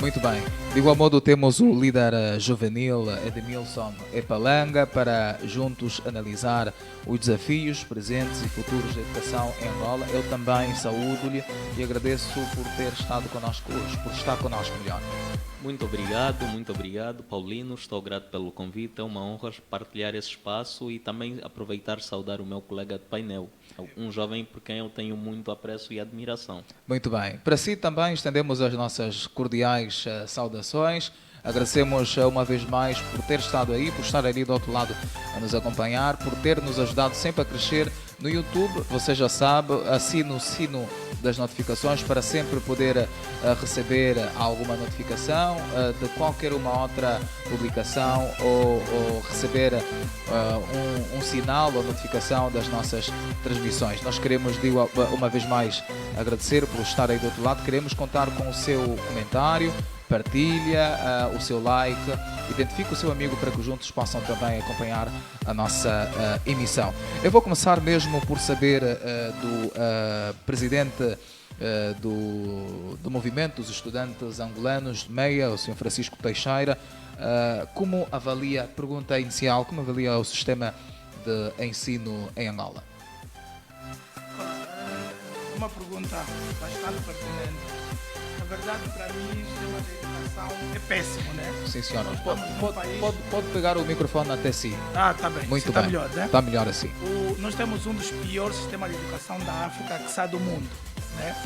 Muito bem. De igual modo, temos o líder juvenil Edmilson Epalanga para juntos analisar os desafios presentes e futuros da educação em Angola. Eu também saúdo-lhe e agradeço por ter estado connosco hoje, por estar connosco melhor. Muito obrigado, Paulino. Estou grato pelo convite. É uma honra partilhar esse espaço e também aproveitar e saudar o meu colega de painel, um jovem por quem eu tenho muito apreço e admiração. Muito bem. Para si também estendemos as nossas cordiais saudações. Agradecemos uma vez mais por ter estado aí, por estar ali do outro lado a nos acompanhar, por ter nos ajudado sempre a crescer no YouTube. Você já sabe, assine o sino das notificações para sempre poder receber alguma notificação de qualquer uma outra publicação ou receber um sinal ou notificação das nossas transmissões. Nós queremos, digo uma vez mais, agradecer por estar aí do outro lado. Queremos contar com o seu comentário, partilha, o seu like, identifique o seu amigo para que juntos possam também acompanhar a nossa emissão. Eu vou começar mesmo por saber do presidente do Movimento dos Estudantes Angolanos de Meia, o Sr. Francisco Teixeira, como avalia, pergunta inicial, como avalia o sistema de ensino em Angola? Uma pergunta bastante pertinente. Na verdade, para mim, o sistema de educação é péssimo, né? Sim, senhora. Nós estamos num país... Pode pegar o microfone até si. Tá bem. Muito Está bem. melhor, né? Está melhor assim. Nós temos um dos piores sistemas de educação da África, que sai do mundo, né?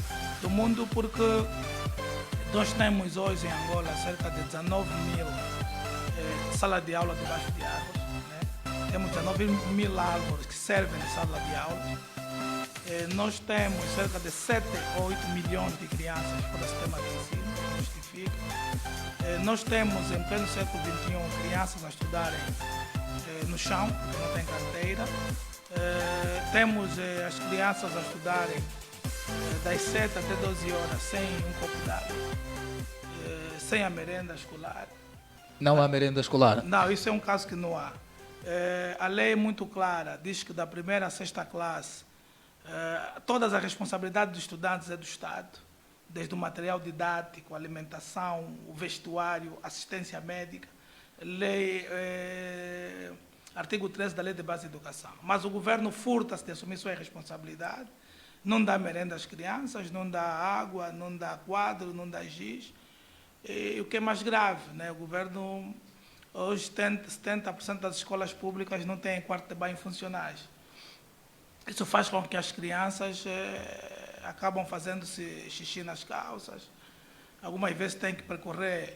Do mundo porque nós temos hoje em Angola cerca de 19 mil salas de aula debaixo de árvores, né? Temos 19 mil árvores que servem de sala de aula. Nós temos cerca de 7 ou 8 milhões de crianças fora do sistema de ensino, que justifica. Nós temos, em pleno século XXI, crianças a estudarem no chão, porque não tem carteira. Temos as crianças a estudarem das 7 até 12 horas sem um copo d'água, sem a merenda escolar. Não há merenda escolar? Não, isso é um caso que não há. A lei é muito clara, diz que da primeira à sexta classe, todas as responsabilidades dos estudantes é do Estado, desde o material didático, alimentação, o vestuário, assistência médica, artigo 13 da Lei de Base de Educação. Mas o governo furta-se de assumir sua responsabilidade, não dá merenda às crianças, não dá água, não dá quadro, não dá giz. E o que é mais grave, né? O governo, hoje, 70% das escolas públicas não têm quarto de banho funcionais. Isso faz com que as crianças acabam fazendo-se xixi nas calças. Algumas vezes têm que percorrer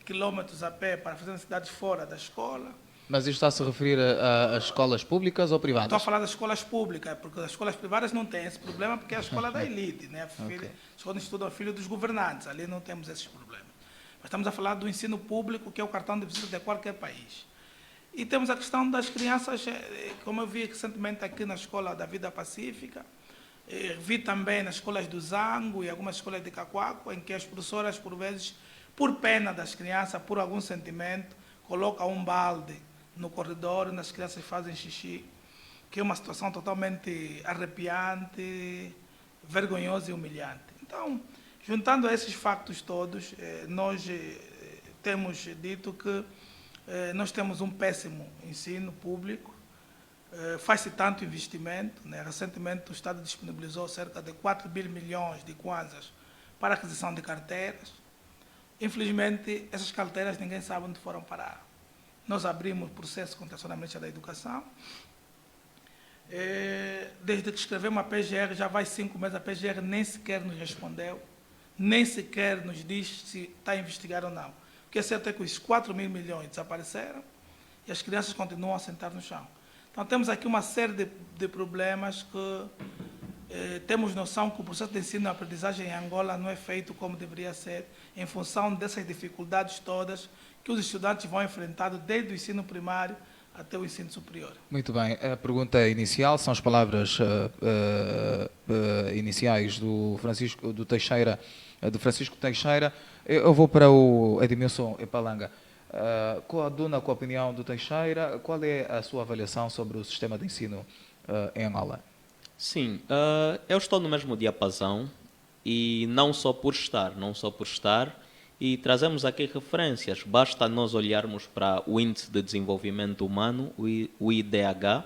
quilômetros a pé para fazer necessidades fora da escola. Mas isto está a se referir a escolas públicas ou privadas? Estou a falar das escolas públicas, porque as escolas privadas não têm esse problema, porque é a escola da elite, né? Onde estudam filhos dos governantes, ali não temos esses problemas. Mas estamos a falar do ensino público, que é o cartão de visita de qualquer país. E temos a questão das crianças, como eu vi recentemente aqui na Escola da Vida Pacífica, vi também nas escolas do Zango e algumas escolas de Cacoaco, em que as professoras, por vezes, por pena das crianças, por algum sentimento, colocam um balde no corredor onde as crianças fazem xixi, que é uma situação totalmente arrepiante, vergonhosa e humilhante. Então, juntando a esses factos todos, nós temos dito que nós temos um péssimo ensino público, faz-se tanto investimento, né? Recentemente o Estado disponibilizou cerca de 4 bilhões de kwanzas para a aquisição de carteiras. Infelizmente, essas carteiras ninguém sabe onde foram parar. Nós abrimos processo contra a Ministra da Educação. Desde que escrevemos a PGR, já vai 5 meses, a PGR nem sequer nos respondeu, nem sequer nos diz se está a investigar ou não. O que é certo é que os 4 mil milhões desapareceram e as crianças continuam a sentar no chão. Então, temos aqui uma série de problemas que temos noção que o processo de ensino e aprendizagem em Angola não é feito como deveria ser, em função dessas dificuldades todas que os estudantes vão enfrentando desde o ensino primário até o ensino superior. Muito bem. A pergunta inicial são as palavras iniciais do Francisco Teixeira. Eu vou para o Edmilson Epalanga. Coaduna com a opinião do Teixeira, qual é a sua avaliação sobre o sistema de ensino em Angola? Sim, eu estou no mesmo diapasão e não só por estar, e trazemos aqui referências. Basta nós olharmos para o Índice de Desenvolvimento Humano, o IDH,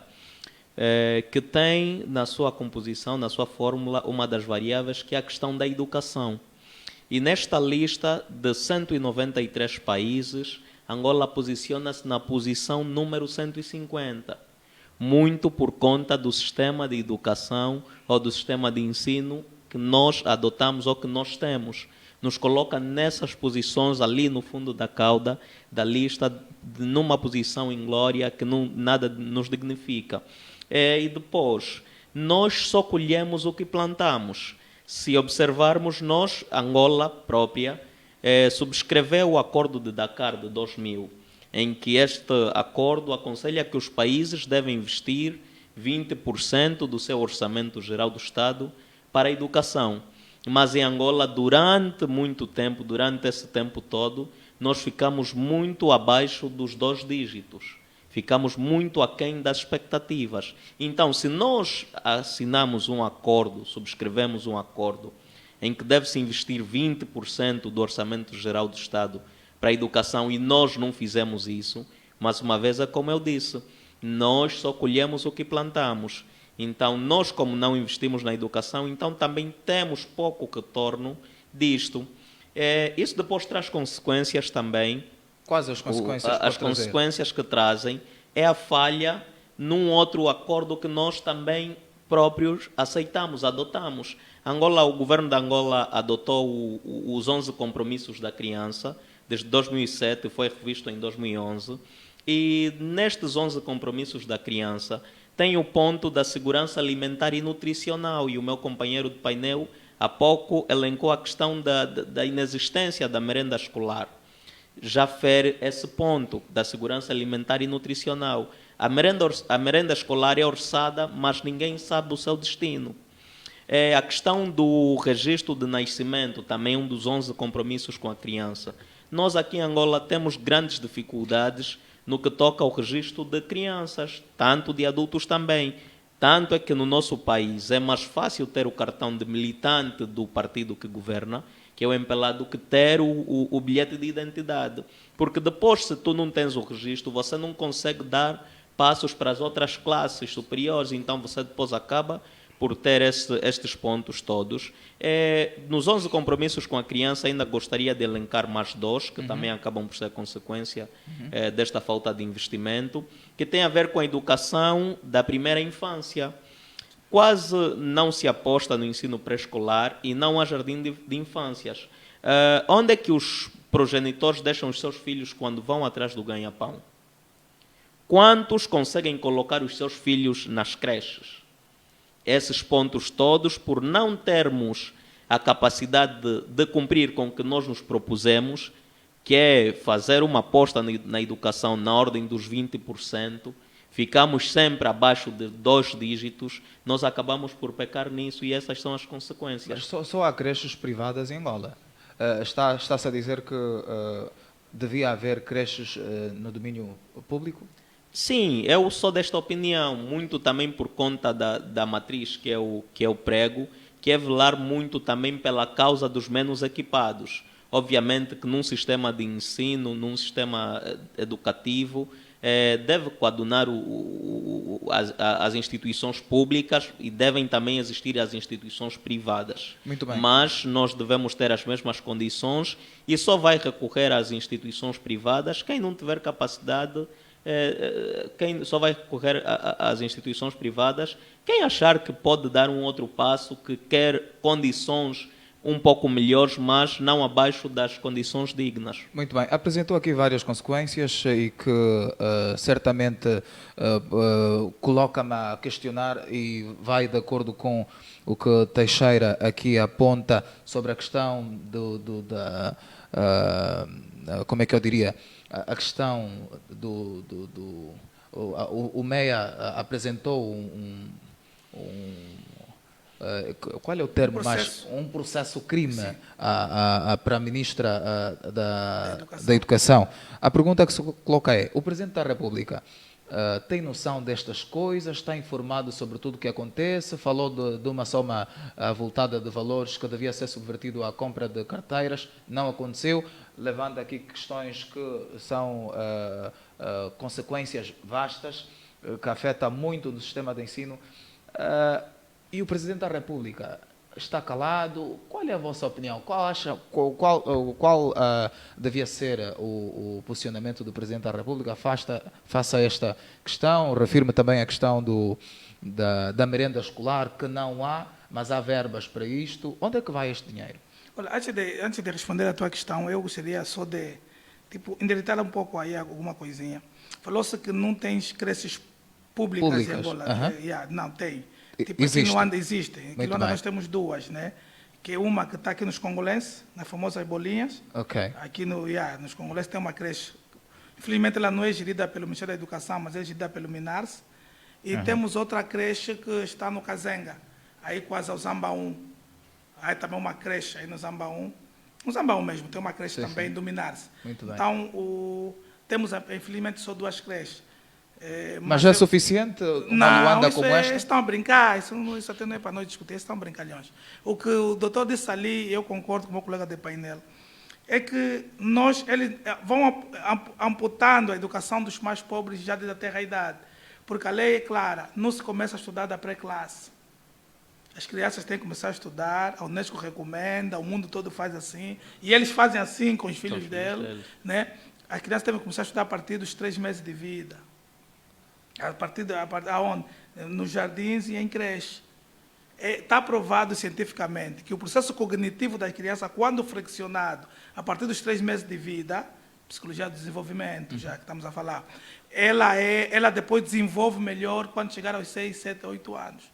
que tem na sua composição, na sua fórmula, uma das variáveis que é a questão da educação. E nesta lista de 193 países, Angola posiciona-se na posição número 150, muito por conta do sistema de educação ou do sistema de ensino que nós adotamos ou que nós temos. Nos coloca nessas posições ali no fundo da cauda da lista, numa posição inglória que nada nos dignifica. E depois, nós só colhemos o que plantamos. Se observarmos, nós, Angola própria, subscreveu o Acordo de Dakar de 2000, em que este acordo aconselha que os países devem investir 20% do seu orçamento geral do Estado para a educação. Mas em Angola, durante muito tempo, durante esse tempo todo, nós ficamos muito abaixo dos 2 dígitos. Ficamos muito aquém das expectativas. Então, se nós assinamos um acordo, subscrevemos um acordo, em que deve-se investir 20% do orçamento geral do Estado para a educação e nós não fizemos isso, mais uma vez é como eu disse, nós só colhemos o que plantamos. Então, nós como não investimos na educação, então também temos pouco retorno disto. Isso depois traz consequências também. Quais as consequências? As consequências que trazem é a falha num outro acordo que nós também próprios aceitamos, adotamos. O governo de Angola adotou os 11 compromissos da criança, desde 2007, foi revisto em 2011, e nestes 11 compromissos da criança tem o ponto da segurança alimentar e nutricional, e o meu companheiro de painel há pouco elencou a questão da inexistência da merenda escolar. Já fere esse ponto da segurança alimentar e nutricional. A merenda escolar é orçada, mas ninguém sabe o seu destino. A questão do registro de nascimento, também um dos 11 compromissos com a criança. Nós aqui em Angola temos grandes dificuldades no que toca ao registro de crianças, tanto de adultos também. Tanto é que no nosso país é mais fácil ter o cartão de militante do partido que governa, que é o MPLA, do que ter o bilhete de identidade. Porque depois, se tu não tens o registro, você não consegue dar passos para as outras classes superiores, então você depois acaba por ter estes pontos todos. Nos 11 compromissos com a criança, ainda gostaria de elencar mais 2, que também acabam por ser consequência desta falta de investimento, que tem a ver com a educação da primeira infância. Quase não se aposta no ensino pré-escolar e não há jardim de infâncias. Onde é que os progenitores deixam os seus filhos quando vão atrás do ganha-pão? Quantos conseguem colocar os seus filhos nas creches? Esses pontos todos, por não termos a capacidade de cumprir com o que nós nos propusemos, que é fazer uma aposta na educação na ordem dos 20%, ficamos sempre abaixo de 2 dígitos, nós acabamos por pecar nisso e essas são as consequências. Mas só há creches privadas em Angola. Está-se a dizer que devia haver creches no domínio público? Sim, eu sou desta opinião, muito também por conta da matriz que é o prego, que é velar muito também pela causa dos menos equipados. Obviamente que num sistema de ensino, num sistema educativo, deve coadunar as instituições públicas e devem também existir as instituições privadas. Muito bem. Mas nós devemos ter as mesmas condições e só vai recorrer às instituições privadas quem não tiver capacidade. Quem só vai recorrer às instituições privadas, quem achar que pode dar um outro passo, que quer condições um pouco melhores, mas não abaixo das condições dignas. Muito bem. Apresentou aqui várias consequências e que certamente coloca-me a questionar e vai de acordo com o que Teixeira aqui aponta sobre a questão como é que eu diria? A questão o MEA apresentou qual é o termo um processo crime para a ministra da Educação. A pergunta que se coloca é: o Presidente da República tem noção destas coisas, está informado sobre tudo o que acontece, falou de uma soma avultada de valores que devia ser subvertido à compra de carteiras, não aconteceu, levando aqui questões que são consequências vastas, que afetam muito o sistema de ensino. E o Presidente da República está calado. Qual é a vossa opinião? Qual devia ser o posicionamento do Presidente da República face a esta questão? Refiro-me também à questão da merenda escolar, que não há, mas há verbas para isto. Onde é que vai este dinheiro? Olha, antes de responder à tua questão, eu gostaria só de endireitar um pouco aí alguma coisinha. Falou-se que não tens creches públicas em Angola. Não, tem. Existe. Aqui no Luanda existe. Aqui no Luanda nós temos duas, né? Que é uma que está aqui nos Congolenses, nas famosas bolinhas. Ok. Aqui nos Congolenses tem uma creche. Infelizmente ela não é gerida pelo Ministério da Educação, mas é gerida pelo MINARS. E temos outra creche que está no Kazenga, aí quase ao Zamba 1. Aí também uma creche aí no Zamba 1. No Zamba 1 mesmo, tem uma creche também do MINARS. Muito bem. Então, temos infelizmente só duas creches. Mas é suficiente uma Luanda como esta? Estão a brincar, isso até não é para nós discutir, estão brincalhões. O que o doutor disse ali, eu concordo com o meu colega de painel, é que eles vão amputando a educação dos mais pobres já desde a terra idade, porque a lei é clara, não se começa a estudar da pré-classe. As crianças têm que começar a estudar, a Unesco recomenda, o mundo todo faz assim, e eles fazem assim com os filhos deles, né? As crianças têm que começar a estudar a partir dos 3 meses de vida. A partir aonde? Nos jardins e em creche. Está provado cientificamente que o processo cognitivo da criança, quando flexionado, a partir dos 3 meses de vida, psicologia do desenvolvimento, já que estamos a falar, ela depois desenvolve melhor quando chegar aos 6, 7, 8 anos.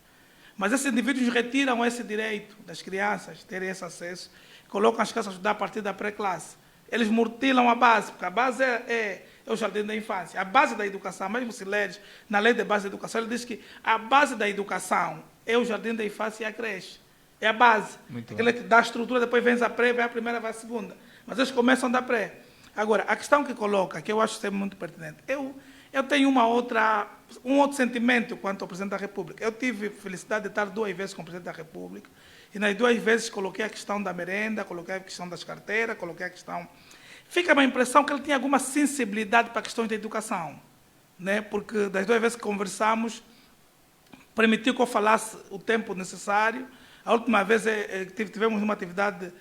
Mas esses indivíduos retiram esse direito das crianças terem esse acesso, colocam as crianças a estudar a partir da pré-classe. Eles mutilam a base, porque a base é o jardim da infância. A base da educação, mesmo se leres na lei de base da educação, ele diz que a base da educação é o jardim da infância e a creche. É a base. Aquele que dá a estrutura, depois vem a pré, vem a primeira, vai a segunda. Mas eles começam da pré. Agora, a questão que coloca, que eu acho sempre muito pertinente, eu tenho um outro sentimento quanto ao Presidente da República. Eu tive felicidade de estar 2 vezes com o Presidente da República, e nas 2 vezes coloquei a questão da merenda, coloquei a questão das carteiras, coloquei a questão... Fica a impressão que ele tinha alguma sensibilidade para questões da educação, né? Porque das 2 vezes que conversamos, permitiu que eu falasse o tempo necessário. A última vez tivemos uma atividade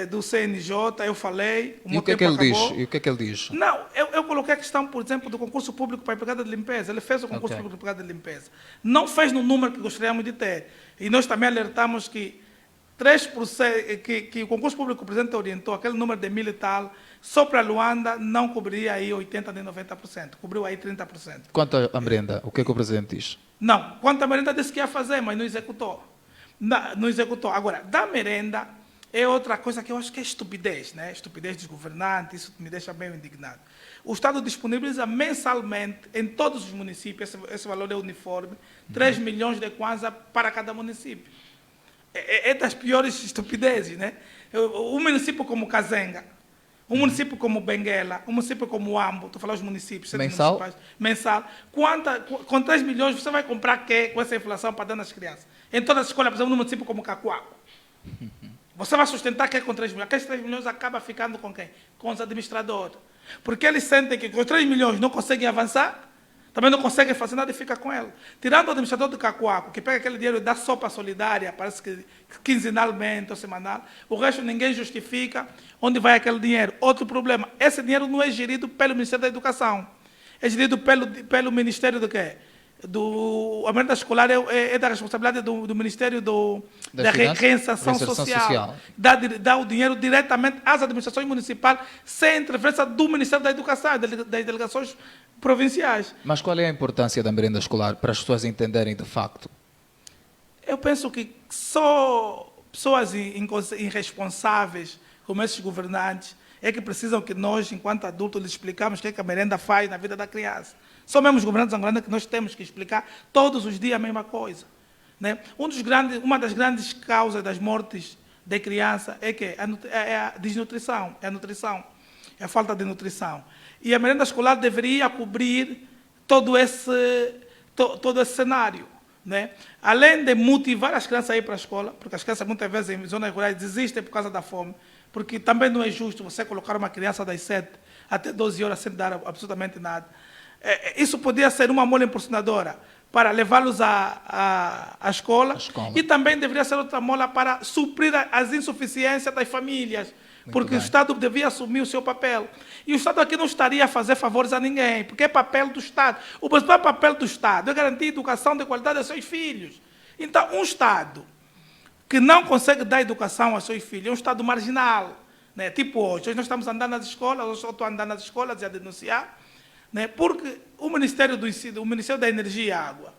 do CNJ, eu falei, E o que é que ele diz? E o que é que ele diz? Não, eu coloquei a questão, por exemplo, do concurso público para a empregada de limpeza. Ele fez o concurso público para a empregada de limpeza. Não fez no número que gostaríamos de ter. E nós também alertamos que 3%, que o concurso público que o Presidente orientou, aquele número de 1.000 e tal, só para Luanda não cobriria aí 80% nem 90%, cobriu aí 30%. Quanto à merenda, o que é que o Presidente diz? Não, quanto à merenda disse que ia fazer, mas não executou. Não executou. Agora, da merenda é outra coisa que eu acho que é estupidez, né? Estupidez dos governantes, isso me deixa bem indignado. O Estado disponibiliza mensalmente em todos os municípios, esse valor é uniforme, 3 milhões de kwanza para cada município. É das piores estupidezes, né? Um município como Kazenga, um município como Benguela, um município como Ambo, estou falando dos municípios, mensal, com 3 milhões você vai comprar quê com essa inflação para dar nas crianças? Em todas as escolas, por exemplo, num município como Cacoaco. Você vai sustentar quê com 3 milhões? Aqueles 3 milhões acaba ficando com quem? Com os administradores. Porque eles sentem que com 3 milhões não conseguem avançar, também não conseguem fazer nada e fica com ela. Tirando o administrador do Cacoaco, que pega aquele dinheiro e dá sopa solidária, parece que quinzenalmente ou semanal, o resto ninguém justifica onde vai aquele dinheiro. Outro problema, esse dinheiro não é gerido pelo Ministério da Educação, é gerido pelo Ministério do quê? A merenda escolar é da responsabilidade do Ministério da Reinserção Social. Dá o dinheiro diretamente às administrações municipais, sem interferência do Ministério da Educação, das delegações provinciais. Mas qual é a importância da merenda escolar para as pessoas entenderem de facto? Eu penso que só pessoas irresponsáveis, como esses governantes, é que precisam que nós, enquanto adultos, lhes explicamos o que a merenda faz na vida da criança. São mesmo os governantes angolanos que nós temos que explicar todos os dias a mesma coisa, né? Uma das grandes causas das mortes de criança é a desnutrição, é a nutrição, é a falta de nutrição. E a merenda escolar deveria cobrir todo esse cenário, né? Além de motivar as crianças a ir para a escola, porque as crianças muitas vezes em zonas rurais desistem por causa da fome, porque também não é justo você colocar uma criança das 7 até 12 horas sem dar absolutamente nada. Isso podia ser uma mola impulsionadora para levá-los à escola, e também deveria ser outra mola para suprir as insuficiências das famílias, porque o Estado devia assumir o seu papel. E o Estado aqui não estaria a fazer favores a ninguém, porque é papel do Estado. O principal papel do Estado é garantir educação de qualidade aos seus filhos. Então, um Estado que não consegue dar educação aos seus filhos é um Estado marginal, né? Tipo hoje nós estamos andando nas escolas, hoje eu estou andando nas escolas e a denunciar, né? Porque o Ministério do Ensino, o Ministério da Energia e Água,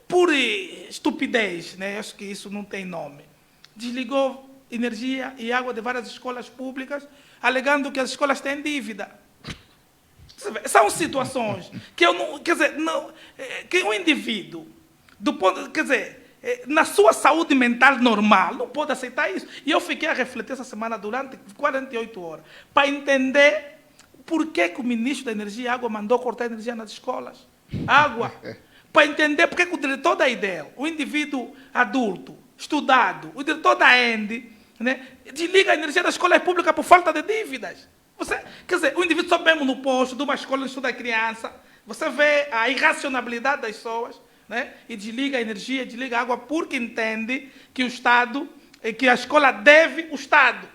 por estupidez, né? Acho que isso não tem nome, desligou energia e água de várias escolas públicas, alegando que as escolas têm dívida. São situações que eu não, quer dizer, não, que um indivíduo, do ponto, quer dizer, na sua saúde mental normal, não pode aceitar isso. E eu fiquei a refletir essa semana durante 48 horas, para entender por que o ministro da Energia e Água mandou cortar a energia nas escolas. Água. Para entender por que o diretor da IDEL, o indivíduo adulto, estudado, o diretor da ENDE, né, desliga a energia da escola pública por falta de dívidas. Quer dizer, o indivíduo só mesmo no posto de uma escola onde estuda a criança, você vê a irracionalidade das pessoas, né, e desliga a energia, desliga a água, porque entende que o Estado, que a escola deve o Estado.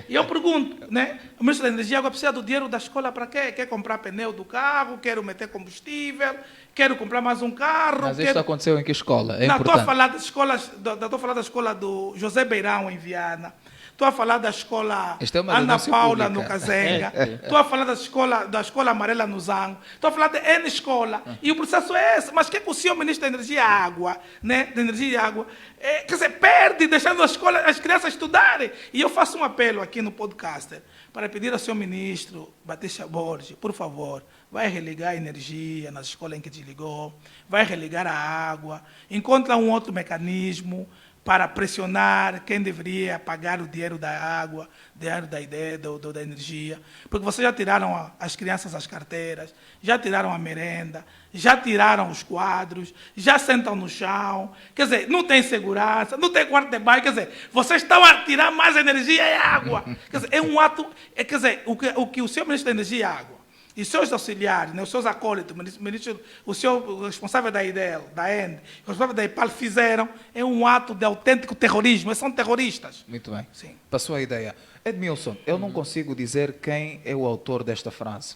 E eu pergunto, né, o ministro da Energia e Água precisa do dinheiro da escola para quê? Quer comprar pneu do carro, quero meter combustível, quero comprar mais um carro. Mas isso aconteceu em que escola? Não, estou a falar das escolas, estou a falar da escola do José Beirão, em Viana. Estou a falar da escola Ana Paula, no Cazenga. Estou a falar da escola Amarela, no Zango. Estou a falar de N escola. E o processo é esse. Mas que o senhor ministro da Energia e Água, né, da Energia e Água, quer dizer, perde, deixando as crianças estudarem. E eu faço um apelo aqui no podcast para pedir ao senhor ministro Batista Borges, por favor, vai religar a energia nas escolas em que desligou, vai religar a água, encontra um outro mecanismo para pressionar quem deveria pagar o dinheiro da água, dinheiro da ideia, da energia. Porque vocês já tiraram as crianças as carteiras, já tiraram a merenda, já tiraram os quadros, já sentam no chão. Quer dizer, não tem segurança, não tem quarto de banho. Quer dizer, vocês estão a tirar mais energia e água. Quer dizer, é um ato... quer dizer, o que o senhor ministro da Energia e Água e seus auxiliares, né, os seus acólitos, o seu responsável da IDEL, da ENDE, o responsável da IPAL fizeram, é um ato de autêntico terrorismo. Eles são terroristas. Muito bem. Sim. Passou a ideia. Edmilson, eu não consigo dizer quem é o autor desta frase.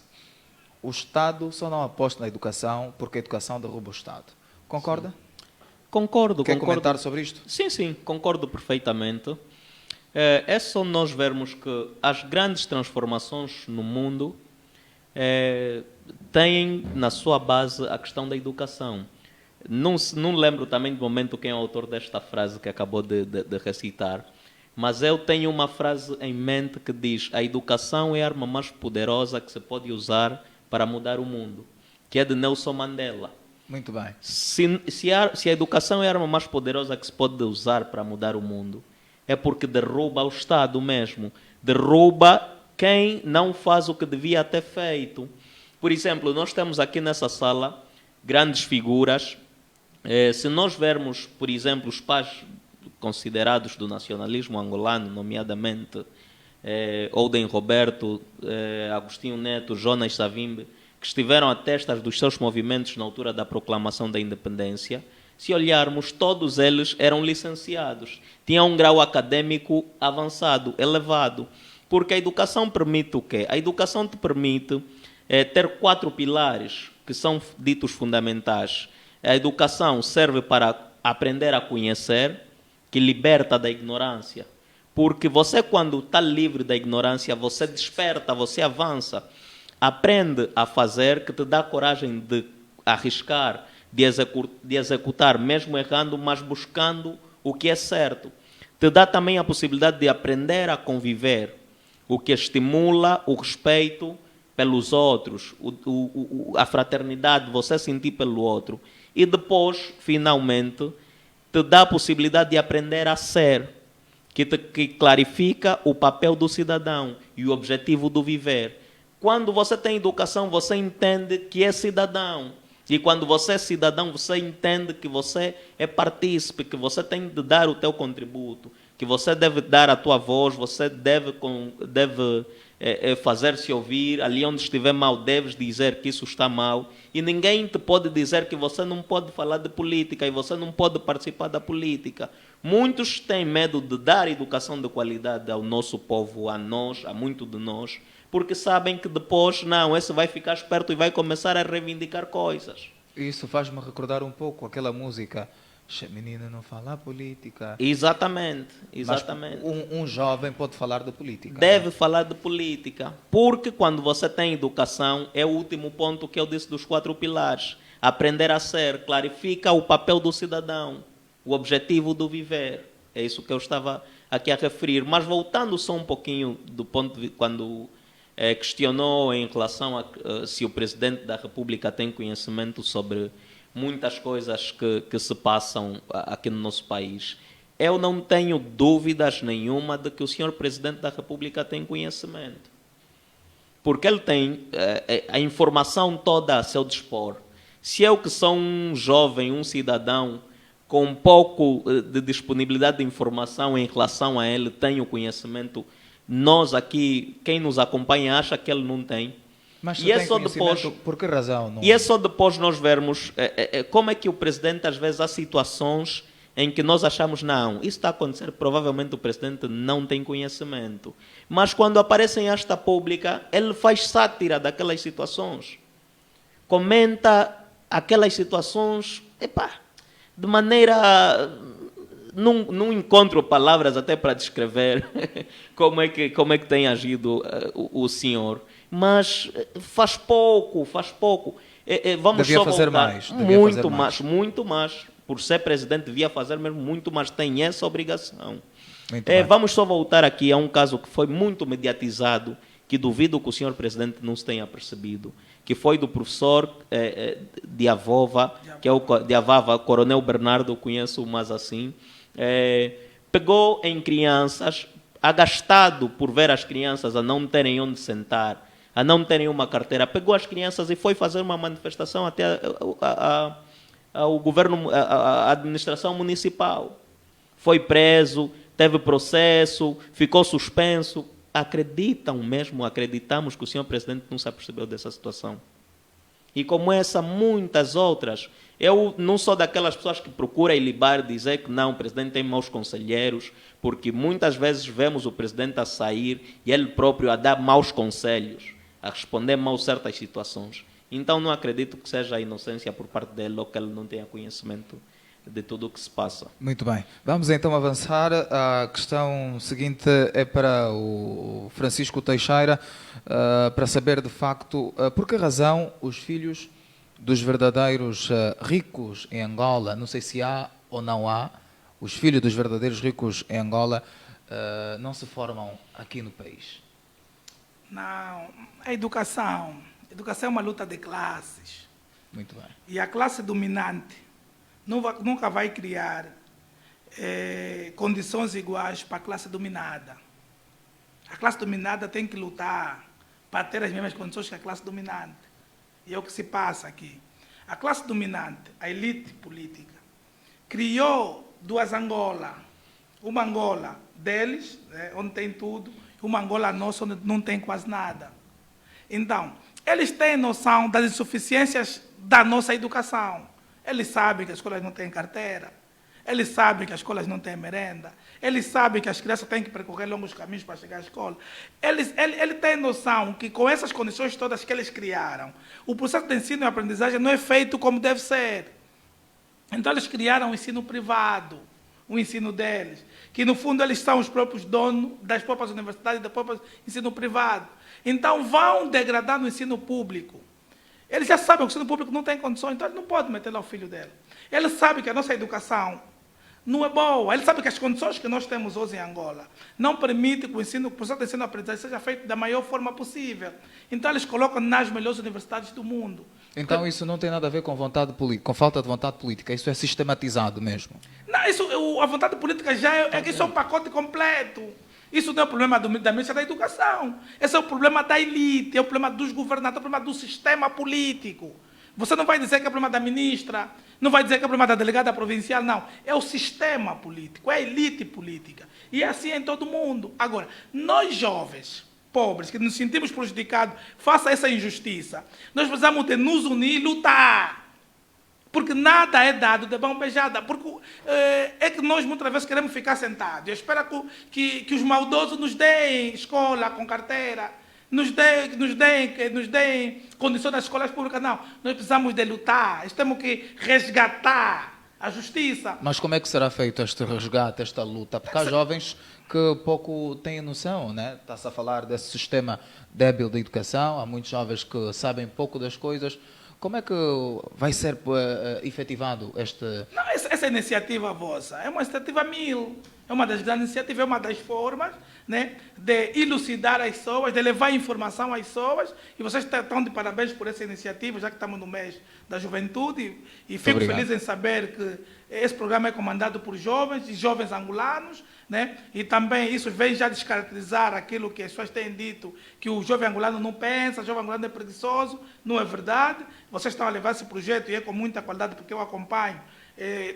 O Estado só não aposta na educação porque a educação derruba o Estado. Concorda? Sim. Concordo. Quer comentar sobre isto? Sim, concordo perfeitamente. É só nós vermos que as grandes transformações no mundo têm na sua base a questão da educação. Não lembro também do momento quem é o autor desta frase que acabou de recitar, mas eu tenho uma frase em mente que diz: a educação é a arma mais poderosa que se pode usar para mudar o mundo, que é de Nelson Mandela. Muito bem. Se a educação é a arma mais poderosa que se pode usar para mudar o mundo, é porque derruba o Estado mesmo, derruba quem não faz o que devia ter feito. Por exemplo, nós temos aqui nessa sala grandes figuras. Se nós vermos, por exemplo, os pais considerados do nacionalismo angolano, nomeadamente Oden Roberto, Agostinho Neto, Jonas Savimbi, que estiveram a testas dos seus movimentos na altura da proclamação da independência, se olharmos, todos eles eram licenciados, tinham um grau acadêmico avançado, elevado. Porque a educação permite o quê? A educação te permite ter 4 pilares que são ditos fundamentais. A educação serve para aprender a conhecer, que liberta da ignorância. Porque você, quando está livre da ignorância, você desperta, você avança. Aprende a fazer, que te dá coragem de arriscar, de executar, mesmo errando, mas buscando o que é certo. Te dá também a possibilidade de aprender a conviver, o que estimula o respeito pelos outros, a fraternidade, você sentir pelo outro. E depois, finalmente, te dá a possibilidade de aprender a ser, que clarifica o papel do cidadão e o objetivo do viver. Quando você tem educação, você entende que é cidadão. E quando você é cidadão, você entende que você é partícipe, que você tem de dar o teu contributo, que você deve dar a tua voz, você deve fazer-se ouvir. Ali onde estiver mal, deves dizer que isso está mal. E ninguém te pode dizer que você não pode falar de política e você não pode participar da política. Muitos têm medo de dar educação de qualidade ao nosso povo, a nós, a muito de nós, porque sabem que depois, não, esse vai ficar esperto e vai começar a reivindicar coisas. Isso faz-me recordar um pouco aquela música, menina não fala política. Exatamente, exatamente. Mas um jovem pode falar de política. Deve falar de política, porque quando você tem educação, é o último ponto que eu disse dos 4 pilares. Aprender a ser, clarifica o papel do cidadão, o objetivo do viver. É isso que eu estava aqui a referir. Mas voltando só um pouquinho do ponto de quando questionou em relação a se o Presidente da República tem conhecimento sobre muitas coisas que se passam aqui no nosso país. Eu não tenho dúvidas nenhuma de que o senhor Presidente da República tem conhecimento. Porque ele tem a informação toda a seu dispor. Se eu que sou um jovem, um cidadão, com pouco de disponibilidade de informação em relação a ele, tenho conhecimento, nós aqui, quem nos acompanha, acha que ele não tem. Mas e é só depois, por que razão? Não? E é só depois nós vermos como é que o Presidente, às vezes, há situações em que nós achamos, não, isso está a acontecer, provavelmente o Presidente não tem conhecimento. Mas quando aparece em esta pública, ele faz sátira daquelas situações. Comenta aquelas situações, de maneira... Não encontro palavras até para descrever como é que tem agido o senhor. Mas faz pouco. Vamos devia só fazer voltar. mais. Muito mais. Por ser presidente, devia fazer mesmo muito mais. Tem essa obrigação. Vamos só voltar aqui a um caso que foi muito mediatizado, que duvido que o senhor presidente não se tenha percebido, que foi do professor Diavova, que é o Diavava, Coronel Bernardo, eu conheço mais assim, pegou em crianças, agastado por ver as crianças a não terem onde sentar, a não terem uma carteira, pegou as crianças e foi fazer uma manifestação até ao governo, à administração municipal. Foi preso, teve processo, ficou suspenso. Acreditamos que o senhor presidente não se apercebeu dessa situação. E como essa, muitas outras. Eu não sou daquelas pessoas que procuram ilibar, dizer que não, o presidente tem maus conselheiros, porque muitas vezes vemos o presidente a sair e ele próprio a dar maus conselhos, a responder mal certas situações. Então não acredito que seja a inocência por parte dele ou que ele não tenha conhecimento de tudo o que se passa. Muito bem. Vamos então avançar. A questão seguinte é para o Francisco Teixeira, para saber de facto por que razão os filhos dos verdadeiros ricos em Angola, não sei se há ou não há, os filhos dos verdadeiros ricos em Angola não se formam aqui no país. Não, a educação é uma luta de classes. Muito bem. E a classe dominante nunca vai criar condições iguais para a classe dominada. A classe dominada tem que lutar para ter as mesmas condições que a classe dominante. E é o que se passa aqui. A classe dominante, a elite política, criou 2 Angolas. Uma Angola deles, onde tem tudo, e uma Angola nossa, onde não tem quase nada. Então, eles têm noção das insuficiências da nossa educação. Eles sabem que as escolas não têm carteira. Eles sabem que as escolas não têm merenda. Eles sabem que as crianças têm que percorrer longos caminhos para chegar à escola. Ele tem noção que com essas condições todas que eles criaram, o processo de ensino e aprendizagem não é feito como deve ser. Então eles criaram o ensino privado, o ensino deles, que no fundo eles são os próprios donos das próprias universidades e do próprio ensino privado. Então vão degradar no ensino público. Ele já sabe que o ensino público não tem condições, então ele não pode meter lá o filho dele. Ele sabe que a nossa educação não é boa. Ele sabe que as condições que nós temos hoje em Angola não permitem que o processo de ensino-aprendizagem seja feito da maior forma possível. Então eles colocam nas melhores universidades do mundo. Então isso não tem nada a ver com vontade política, com falta de vontade política. Isso é sistematizado mesmo. Não, a vontade política já isso é um pacote completo. Isso não é o problema da ministra da Educação. Esse é o problema da elite, é o problema dos governantes, é o problema do sistema político. Você não vai dizer que é o problema da ministra, não vai dizer que é o problema da delegada provincial, não. É o sistema político, é a elite política. E é assim em todo mundo. Agora, nós jovens, pobres, que nos sentimos prejudicados, faça essa injustiça, nós precisamos de nos unir e lutar. Porque nada é dado de mão beijada. Porque é que nós muitas vezes queremos ficar sentados. Eu espero que os maldosos nos deem escola com carteira, nos deem condições nas escolas públicas. Não, nós precisamos de lutar. Nós temos que resgatar a justiça. Mas como é que será feito este resgate, esta luta? Porque há jovens que pouco têm noção, né? Está-se a falar desse sistema débil de educação, há muitos jovens que sabem pouco das coisas. Como é que vai ser efetivado este... Não, essa iniciativa vossa é uma iniciativa 1000. É uma das grandes iniciativas, é uma das formas, né, de elucidar as pessoas, de levar informação às pessoas. E vocês estão de parabéns por essa iniciativa, já que estamos no mês da juventude. E fico feliz em saber que esse programa é comandado por jovens e jovens angolanos, né? E também isso vem já descaracterizar aquilo que as pessoas têm dito, que o jovem angolano não pensa, o jovem angolano é preguiçoso. Não é verdade. Vocês estão a levar esse projeto e é com muita qualidade, porque eu acompanho.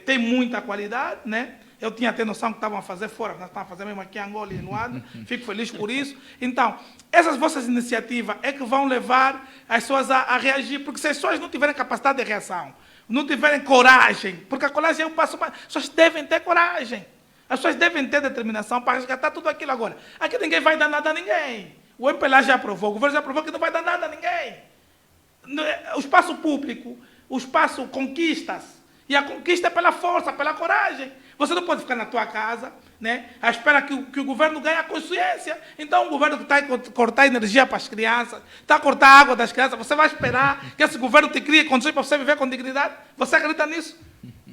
Tem muita qualidade, né? Eu tinha até noção que estavam a fazer fora, nós estamos a fazer mesmo aqui em Angola e em Luanda. Fico feliz por isso. Então, essas vossas iniciativas é que vão levar as pessoas a reagir, porque se as pessoas não tiverem capacidade de reação, não tiverem coragem, porque a coragem é um passo mais, as pessoas devem ter coragem, as pessoas devem ter determinação para resgatar tudo aquilo agora. Aqui ninguém vai dar nada a ninguém. O MPLA já aprovou, o governo já aprovou que não vai dar nada a ninguém. O espaço público, o espaço conquistas, e a conquista é pela força, pela coragem. Você não pode ficar na tua casa, né, à espera que o governo ganhe a consciência. Então, o governo que está a cortar energia para as crianças, está a cortar a água das crianças, você vai esperar que esse governo te crie condições para você viver com dignidade? Você acredita nisso?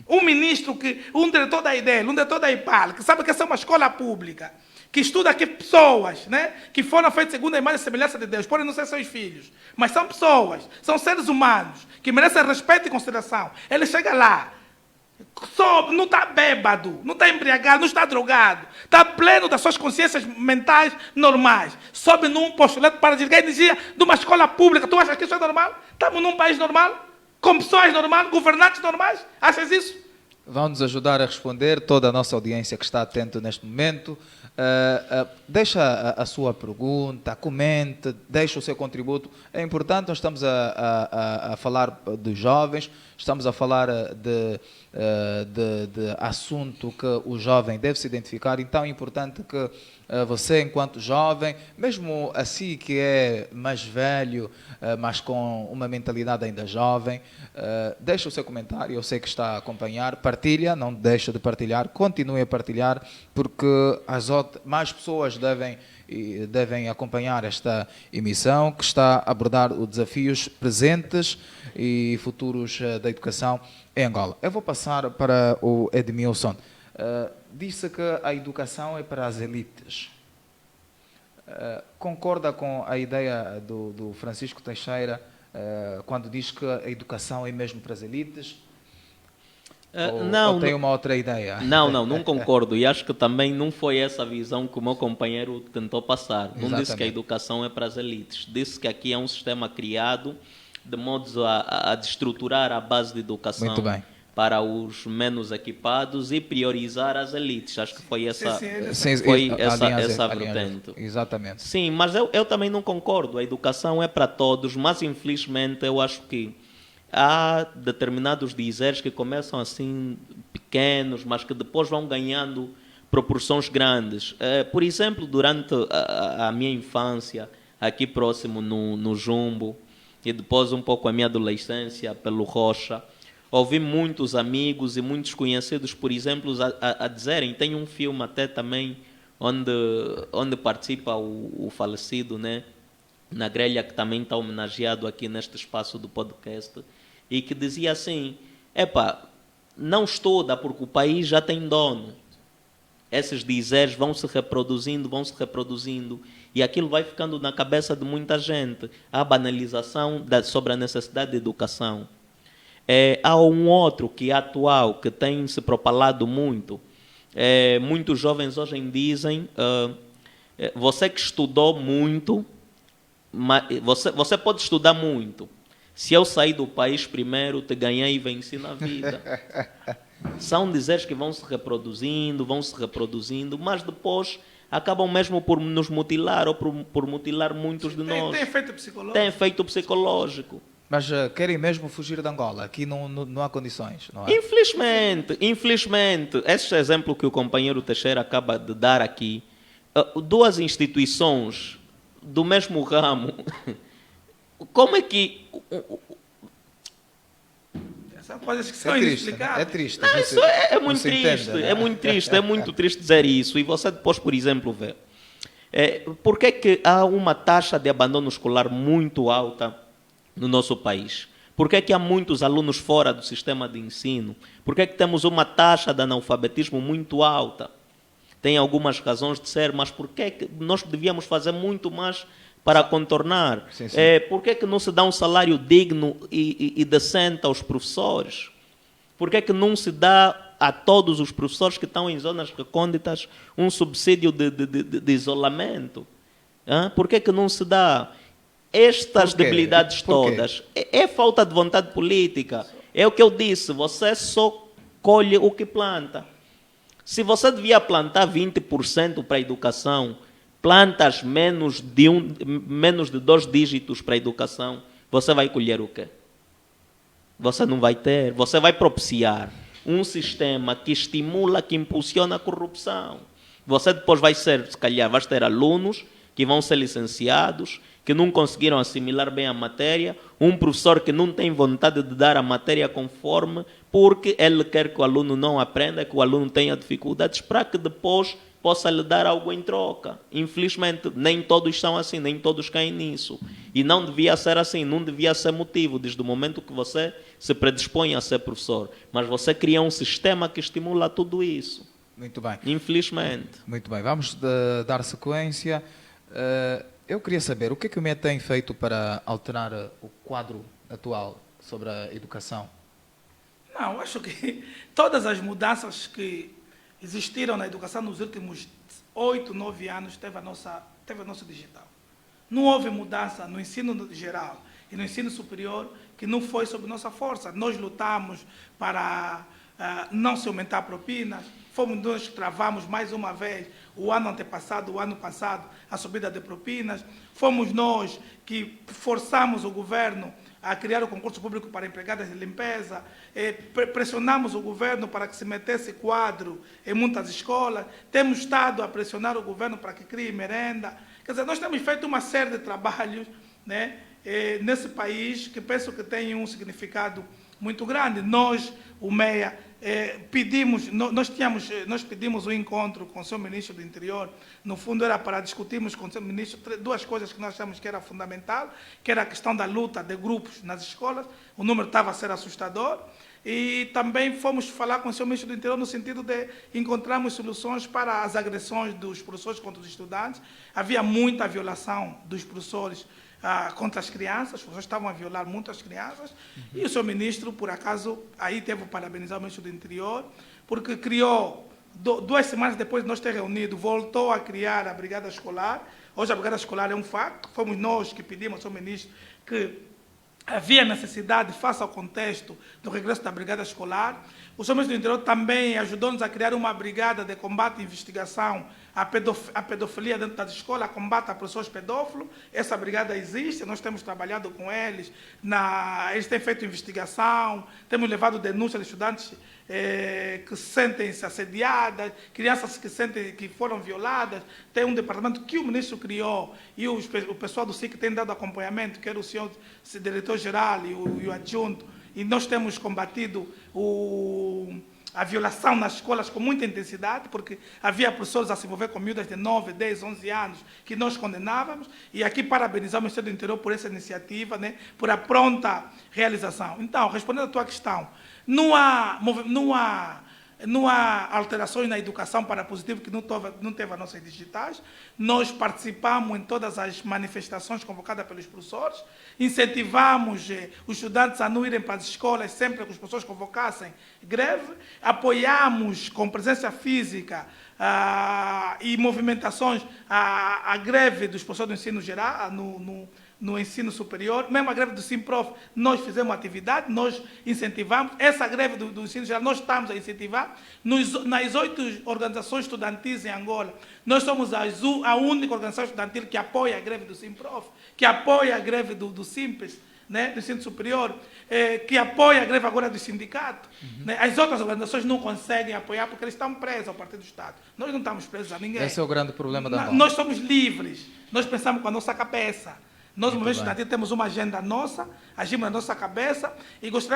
Um ministro, um diretor da IDEL, um diretor da IPAL, que sabe que essa é uma escola pública, que estuda aqui pessoas, né, que foram feitas segundo a imagem e semelhança de Deus, podem não ser seus filhos, mas são pessoas, são seres humanos, que merecem respeito e consideração. Ele chega lá, não está bêbado, não está embriagado, não está drogado, está pleno das suas consciências mentais normais, sobe num postulado para desligar a energia de uma escola pública. Tu achas que isso é normal? Estamos num país normal, com pessoas normais, governantes normais. Achas isso? Vão nos ajudar a responder, toda a nossa audiência que está atento neste momento. Deixa a sua pergunta, comente, deixa o seu contributo. É importante, nós estamos a falar de jovens, estamos a falar de assunto que o jovem deve se identificar, então é importante que você, enquanto jovem, mesmo assim que é mais velho, mas com uma mentalidade ainda jovem, deixa o seu comentário, eu sei que está a acompanhar, partilha, não deixa de partilhar, continue a partilhar, porque mais pessoas devem acompanhar esta emissão que está a abordar os desafios presentes e futuros da educação em Angola. Eu vou passar para o Edmilson. Disse que a educação é para as elites. Concorda com a ideia do Francisco Teixeira quando diz que a educação é mesmo para as elites? Ou tem uma outra ideia? Não concordo. E acho que também não foi essa a visão que o meu companheiro tentou passar. Não Exatamente. disse que a educação é para as elites. Disse que aqui é um sistema criado de modo a destruturar a base de educação para os menos equipados e priorizar as elites. Acho que foi essa essa vertente. Exatamente. Sim, mas eu também não concordo. A educação é para todos, mas infelizmente eu acho que há determinados dizeres que começam assim pequenos, mas que depois vão ganhando proporções grandes. Por exemplo, durante a minha infância, aqui próximo no Jumbo, e depois um pouco a minha adolescência pelo Rocha, ouvi muitos amigos e muitos conhecidos, por exemplo, a dizerem, tem um filme até também onde participa o falecido, né, na grelha, que também está homenageado aqui neste espaço do podcast, e que dizia assim, não estuda porque o país já tem dono. Esses dizeres vão se reproduzindo, e aquilo vai ficando na cabeça de muita gente. A banalização sobre a necessidade de educação. Há um outro que é atual, que tem se propalado muito. Muitos jovens hoje dizem Você que estudou muito, você pode estudar muito. Se eu sair do país primeiro, te ganhei e venci na vida. São dizeres que vão se reproduzindo, mas depois acabam mesmo por nos mutilar ou por mutilar muitos de nós. Tem efeito psicológico. Tem efeito psicológico. Mas querem mesmo fugir de Angola? Aqui não há condições, não é? Infelizmente, esse exemplo que o companheiro Teixeira acaba de dar aqui, duas instituições do mesmo ramo, como é que... São coisas que são inexplicáveis. É triste. Não, isso é muito triste, né? É muito triste dizer isso. E você depois, por exemplo, vê. Por que há uma taxa de abandono escolar muito alta no nosso país? Por que há muitos alunos fora do sistema de ensino? Por que temos uma taxa de analfabetismo muito alta? Tem algumas razões de ser, mas por que nós devíamos fazer muito mais para contornar? Sim, sim. Por que não se dá um salário digno e decente aos professores? Por que não se dá a todos os professores que estão em zonas recônditas um subsídio de isolamento? Por que não se dá? Estas debilidades todas é falta de vontade política. É o que eu disse, você só colhe o que planta. Se você devia plantar 20% para a educação, plantas menos de 2 dígitos para a educação, você vai colher o quê? Você não vai ter. Você vai propiciar um sistema que estimula, que impulsiona a corrupção. Você depois vai ser, se calhar, vai ter alunos que vão ser licenciados, que não conseguiram assimilar bem a matéria, um professor que não tem vontade de dar a matéria conforme, porque ele quer que o aluno não aprenda, que o aluno tenha dificuldades, para que depois possa lhe dar algo em troca. Infelizmente, nem todos são assim, nem todos caem nisso. E não devia ser assim, não devia ser motivo, desde o momento que você se predispõe a ser professor. Mas você cria um sistema que estimula tudo isso. Muito bem. Infelizmente. Muito bem, vamos dar sequência. Eu queria saber, o que é que o MET tem feito para alterar o quadro atual sobre a educação? Não, acho que todas as mudanças que existiram na educação nos últimos 8, 9 anos teve a nossa digital. Não houve mudança no ensino geral e no ensino superior que não foi sob nossa força. Nós lutamos para não se aumentar a propina, fomos nós que travamos mais uma vez o ano antepassado, o ano passado, a subida de propinas, fomos nós que forçamos o governo a criar o concurso público para empregadas de limpeza, pressionamos o governo para que se metesse quadro em muitas escolas, temos estado a pressionar o governo para que crie merenda. Quer dizer, nós temos feito uma série de trabalhos, né, nesse país que penso que tem um significado muito grande. Nós, o MEA, nós pedimos um encontro com o seu ministro do Interior. No fundo era para discutirmos com o seu ministro duas coisas que nós achamos que era fundamental, que era a questão da luta de grupos nas escolas. O número estava a ser assustador. E também fomos falar com o seu ministro do Interior no sentido de encontrarmos soluções para as agressões dos professores contra os estudantes. Havia muita violação dos professores contra as crianças, os professores estavam a violar muito as crianças, e o seu ministro, por acaso, aí teve que parabenizar o ministro do Interior, porque criou, 2 semanas depois de nós ter reunido, voltou a criar a Brigada Escolar. Hoje a Brigada Escolar é um facto, fomos nós que pedimos ao seu ministro que havia necessidade, face ao contexto do regresso da Brigada Escolar. O seu ministro do Interior também ajudou-nos a criar uma brigada de combate e investigação à pedofilia dentro das escolas, combate a professores pedófilos. Essa brigada existe, nós temos trabalhado com eles, eles têm feito investigação, temos levado denúncias de estudantes que sentem-se assediadas, crianças que sentem que foram violadas. Tem um departamento que o ministro criou e o pessoal do SIC tem dado acompanhamento, que era o senhor diretor-geral e o adjunto, e nós temos combatido a violação nas escolas com muita intensidade, porque havia professores a se envolver com miúdas de 9, 10, 11 anos, que nós condenávamos, e aqui parabenizar o Ministério do Interior por essa iniciativa, né, por a pronta realização. Então, respondendo à tua questão, não há alterações na educação para positivo que não teve as nossas digitais. Nós participamos em todas as manifestações convocadas pelos professores, incentivamos os estudantes a não irem para as escolas sempre que os professores convocassem greve, apoiamos com presença física e movimentações, a greve dos professores do ensino geral, no ensino superior, mesmo a greve do Simprof, nós fizemos atividade, nós incentivamos. Essa greve do ensino geral, nós estamos a incentivar. Nas 8 organizações estudantis em Angola, nós somos a única organização estudantil que apoia a greve do Simprof, que apoia a greve do Simpes, né, do ensino superior, que apoia a greve agora do sindicato. Né? As outras organizações não conseguem apoiar porque eles estão presos ao Partido do Estado. Nós não estamos presos a ninguém. Esse é o grande problema da Angola. Nós somos livres, nós pensamos com a nossa cabeça. Nós, no movimento estudantil, temos uma agenda nossa, agimos na nossa cabeça e nós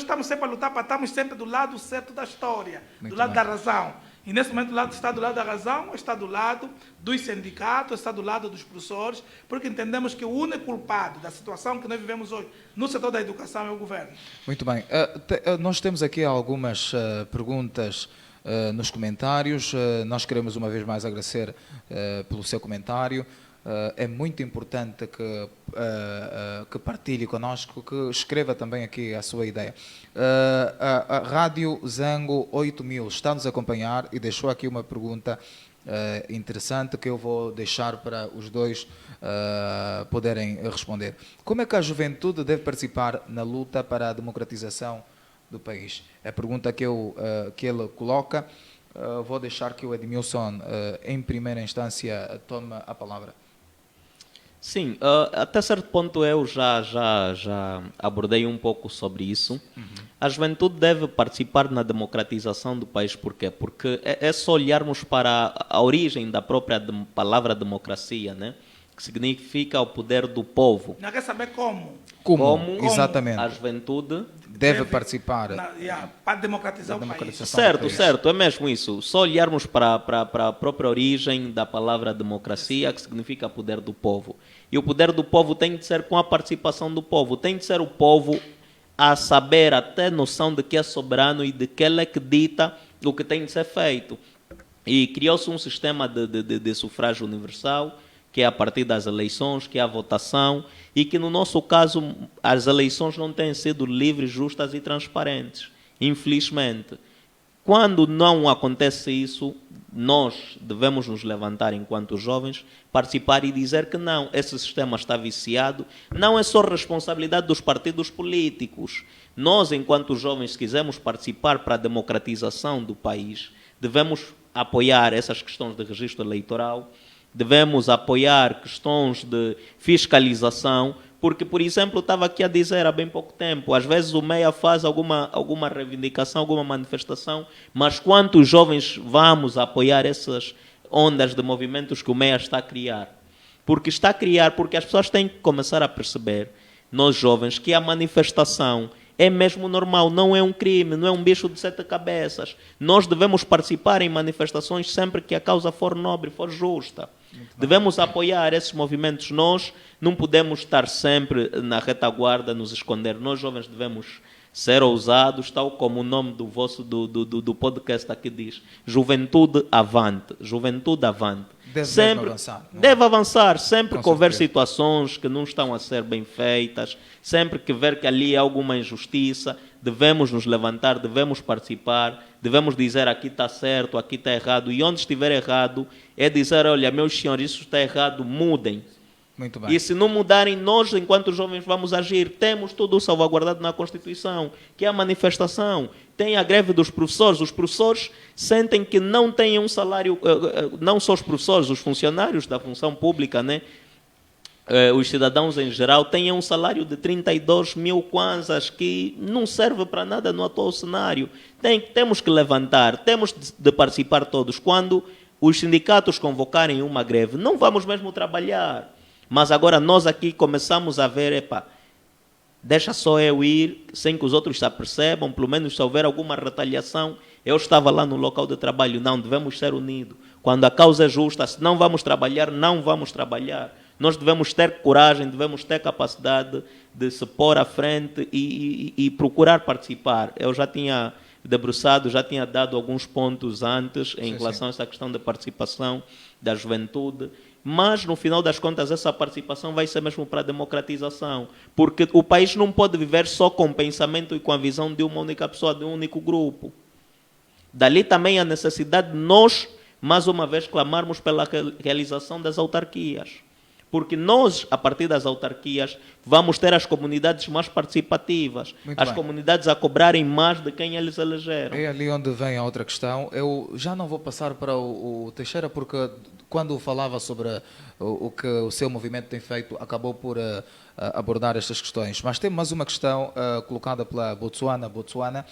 estamos sempre a lutar para estarmos sempre do lado certo da história, do lado da razão. E nesse momento, está do lado da razão, está do lado dos sindicatos, está do lado dos professores, porque entendemos que o único culpado da situação que nós vivemos hoje no setor da educação é o governo. Muito bem. Nós temos aqui algumas perguntas nos comentários. Nós queremos uma vez mais agradecer pelo seu comentário. É muito importante que partilhe connosco, que escreva também aqui a sua ideia. A Rádio Zango 8000 está nos a acompanhar e deixou aqui uma pergunta interessante que eu vou deixar para os dois poderem responder. Como é que a juventude deve participar na luta para a democratização do país? É a pergunta que ele coloca. Vou deixar que o Edmilson, em primeira instância, tome a palavra. Sim, até certo ponto eu já abordei um pouco sobre isso. A juventude deve participar na democratização do país. Por quê? Porque é só olharmos para a origem da própria palavra democracia, né? Que significa o poder do povo. Não quer saber como? Como exatamente a juventude deve participar para democratizar o país. Certo, é mesmo isso. Só olharmos para a própria origem da palavra democracia, que significa poder do povo. E o poder do povo tem de ser com a participação do povo. Tem de ser o povo a saber, a ter noção de que é soberano e de que ele é que dita o que tem de ser feito. E criou-se um sistema de sufrágio universal, que é a partir das eleições, que é a votação, e que no nosso caso as eleições não têm sido livres, justas e transparentes, infelizmente. Quando não acontece isso, nós devemos nos levantar enquanto jovens, participar e dizer que não, esse sistema está viciado, não é só responsabilidade dos partidos políticos. Nós, enquanto jovens, se quisermos participar para a democratização do país, devemos apoiar essas questões de registro eleitoral, devemos apoiar questões de fiscalização, porque, por exemplo, eu estava aqui a dizer há bem pouco tempo, às vezes o MEIA faz alguma reivindicação, alguma manifestação, mas quantos jovens vamos apoiar essas ondas de movimentos que o MEIA está a criar? Porque está a criar, porque as pessoas têm que começar a perceber, nós jovens, que a manifestação é mesmo normal, não é um crime, não é um bicho de 7 cabeças. Nós devemos participar em manifestações sempre que a causa for nobre, for justa. Devemos apoiar esses movimentos. Nós não podemos estar sempre na retaguarda, nos esconder. Nós, jovens, devemos ser ousados, tal como o nome do podcast aqui diz. Juventude avante. Juventude avante. Deve avançar, sempre que houver situações que não estão a ser bem feitas, sempre que ver que ali há alguma injustiça, devemos nos levantar, devemos participar, devemos dizer aqui está certo, aqui está errado, e onde estiver errado é dizer, olha, meus senhores, isso está errado, mudem. Muito bem. E se não mudarem, nós, enquanto jovens, vamos agir. Temos tudo salvaguardado na Constituição, que é a manifestação. Tem a greve dos professores. Os professores sentem que não têm um salário, não só os professores, os funcionários da função pública, né? Os cidadãos em geral, têm um salário de 32 mil kwanzas que não serve para nada no atual cenário. Temos que levantar, temos de participar todos. Quando os sindicatos convocarem uma greve, não vamos mesmo trabalhar. Mas agora nós aqui começamos a ver, deixa só eu ir, sem que os outros se apercebam, pelo menos se houver alguma retaliação, eu estava lá no local de trabalho. Não, devemos ser unidos. Quando a causa é justa, se não vamos trabalhar, não vamos trabalhar. Nós devemos ter coragem, devemos ter capacidade de se pôr à frente e procurar participar. Eu já tinha debruçado, já tinha dado alguns pontos antes em relação a essa questão da participação da juventude. Mas, no final das contas, essa participação vai ser mesmo para a democratização. Porque o país não pode viver só com o pensamento e com a visão de uma única pessoa, de um único grupo. Dali também a necessidade de nós mais uma vez clamarmos pela realização das autarquias. Porque nós, a partir das autarquias, vamos ter as comunidades mais participativas, as comunidades a cobrarem mais de quem eles elegeram. É ali onde vem a outra questão. Eu já não vou passar para o Teixeira, porque quando falava sobre o que o seu movimento tem feito, acabou por abordar estas questões. Mas tem mais uma questão colocada pela Botsuana.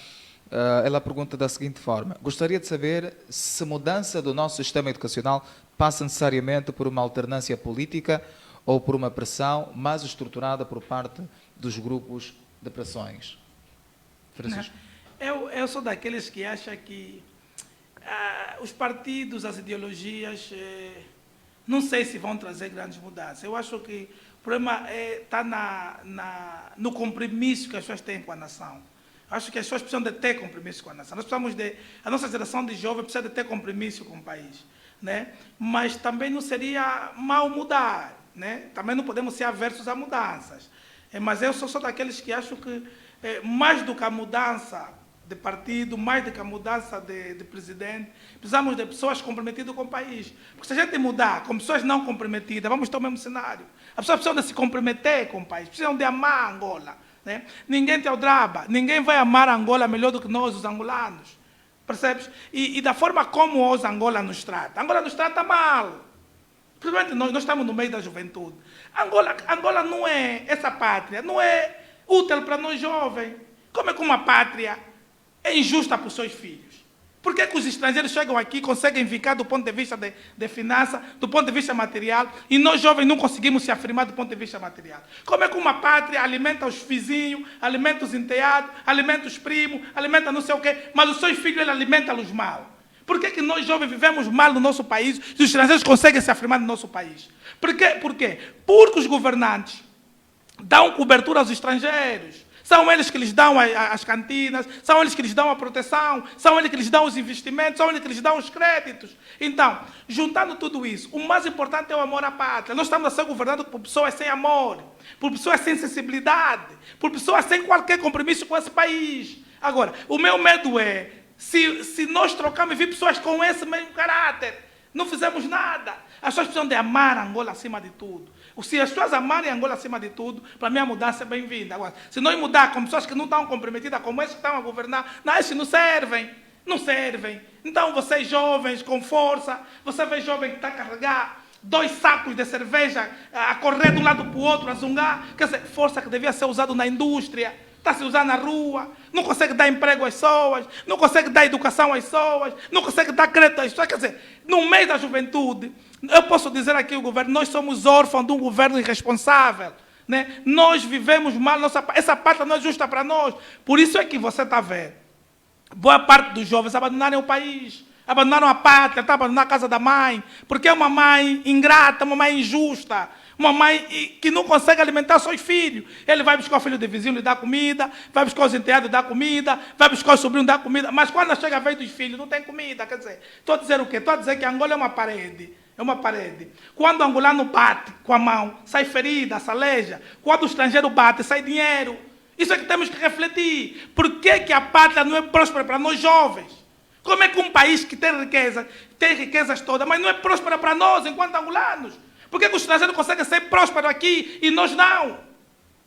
Ela pergunta da seguinte forma: gostaria de saber se a mudança do nosso sistema educacional passa necessariamente por uma alternância política ou por uma pressão mais estruturada por parte dos grupos de pressões. Francisco. Eu sou daqueles que acham que os partidos, as ideologias, não sei se vão trazer grandes mudanças. Eu acho que o problema está no compromisso que as pessoas têm com a nação. Acho que as pessoas precisam de ter compromisso com a nação. A nossa geração de jovens precisa de ter compromisso com o país, né? Mas também não seria mal mudar, né? Também não podemos ser aversos a mudanças. Mas eu sou daqueles que acho que mais do que a mudança de partido, mais do que a mudança de presidente, precisamos de pessoas comprometidas com o país. Porque se a gente mudar com pessoas não comprometidas, vamos ter o mesmo cenário. As pessoas precisam de se comprometer com o país, precisam de amar Angola, né? Ninguém tem o drama, ninguém vai amar Angola melhor do que nós, os angolanos. Percebes? E da forma como os Angola nos trata. Angola nos trata mal. Principalmente nós estamos no meio da juventude. Angola não é, essa pátria, não é útil para nós jovens. Como é que uma pátria é injusta para os seus filhos? Por que que os estrangeiros chegam aqui e conseguem ficar do ponto de vista de finança, do ponto de vista material, e nós jovens não conseguimos se afirmar do ponto de vista material? Como é que uma pátria alimenta os vizinhos, alimenta os enteados, alimenta os primos, alimenta não sei o quê, mas os seus filhos ele alimenta-los mal? Por que que nós jovens vivemos mal no nosso país e os estrangeiros conseguem se afirmar no nosso país? Por quê? Porque os governantes dão cobertura aos estrangeiros. São eles que lhes dão as cantinas, são eles que lhes dão a proteção, são eles que lhes dão os investimentos, são eles que lhes dão os créditos. Então, juntando tudo isso, o mais importante é o amor à pátria. Nós estamos a ser governados por pessoas sem amor, por pessoas sem sensibilidade, por pessoas sem qualquer compromisso com esse país. Agora, o meu medo é, se nós trocarmos e vir pessoas com esse mesmo caráter, não fizemos nada. As pessoas precisam de amar Angola acima de tudo. Se as pessoas amarem Angola acima de tudo, para mim a mudança é bem-vinda. Agora, se nós mudar com pessoas que não estão comprometidas, como esses que estão a governar, não, esses não servem. Não servem. Então, vocês jovens, com força, você vê jovem que está a carregar 2 sacos de cerveja, a correr de um lado para o outro, a zungar. Quer dizer, força que devia ser usada na indústria, está a se usar na rua, não consegue dar emprego às pessoas, não consegue dar educação às pessoas, não consegue dar crédito às pessoas. Quer dizer, no meio da juventude, eu posso dizer aqui o governo, nós somos órfãos de um governo irresponsável, né? Nós vivemos mal, essa pátria não é justa para nós. Por isso é que você está vendo boa parte dos jovens abandonarem o país, abandonaram a pátria, está abandonando a casa da mãe, porque é uma mãe ingrata, uma mãe injusta, uma mãe que não consegue alimentar seus filhos. Ele vai buscar o filho de vizinho, lhe dá comida, vai buscar os enteados, dá comida, vai buscar o sobrinho, dá comida, mas quando chega a vez dos filhos, não tem comida. Quer dizer, estou a dizer o quê? Estou a dizer que Angola é uma parede. É uma parede. Quando o angolano bate com a mão, sai ferida, se aleja. Quando o estrangeiro bate, sai dinheiro. Isso é que temos que refletir. Por que que a pátria não é próspera para nós jovens? Como é que um país que tem riquezas todas, mas não é próspera para nós, enquanto angolanos? Por que que o estrangeiro consegue ser próspero aqui e nós não?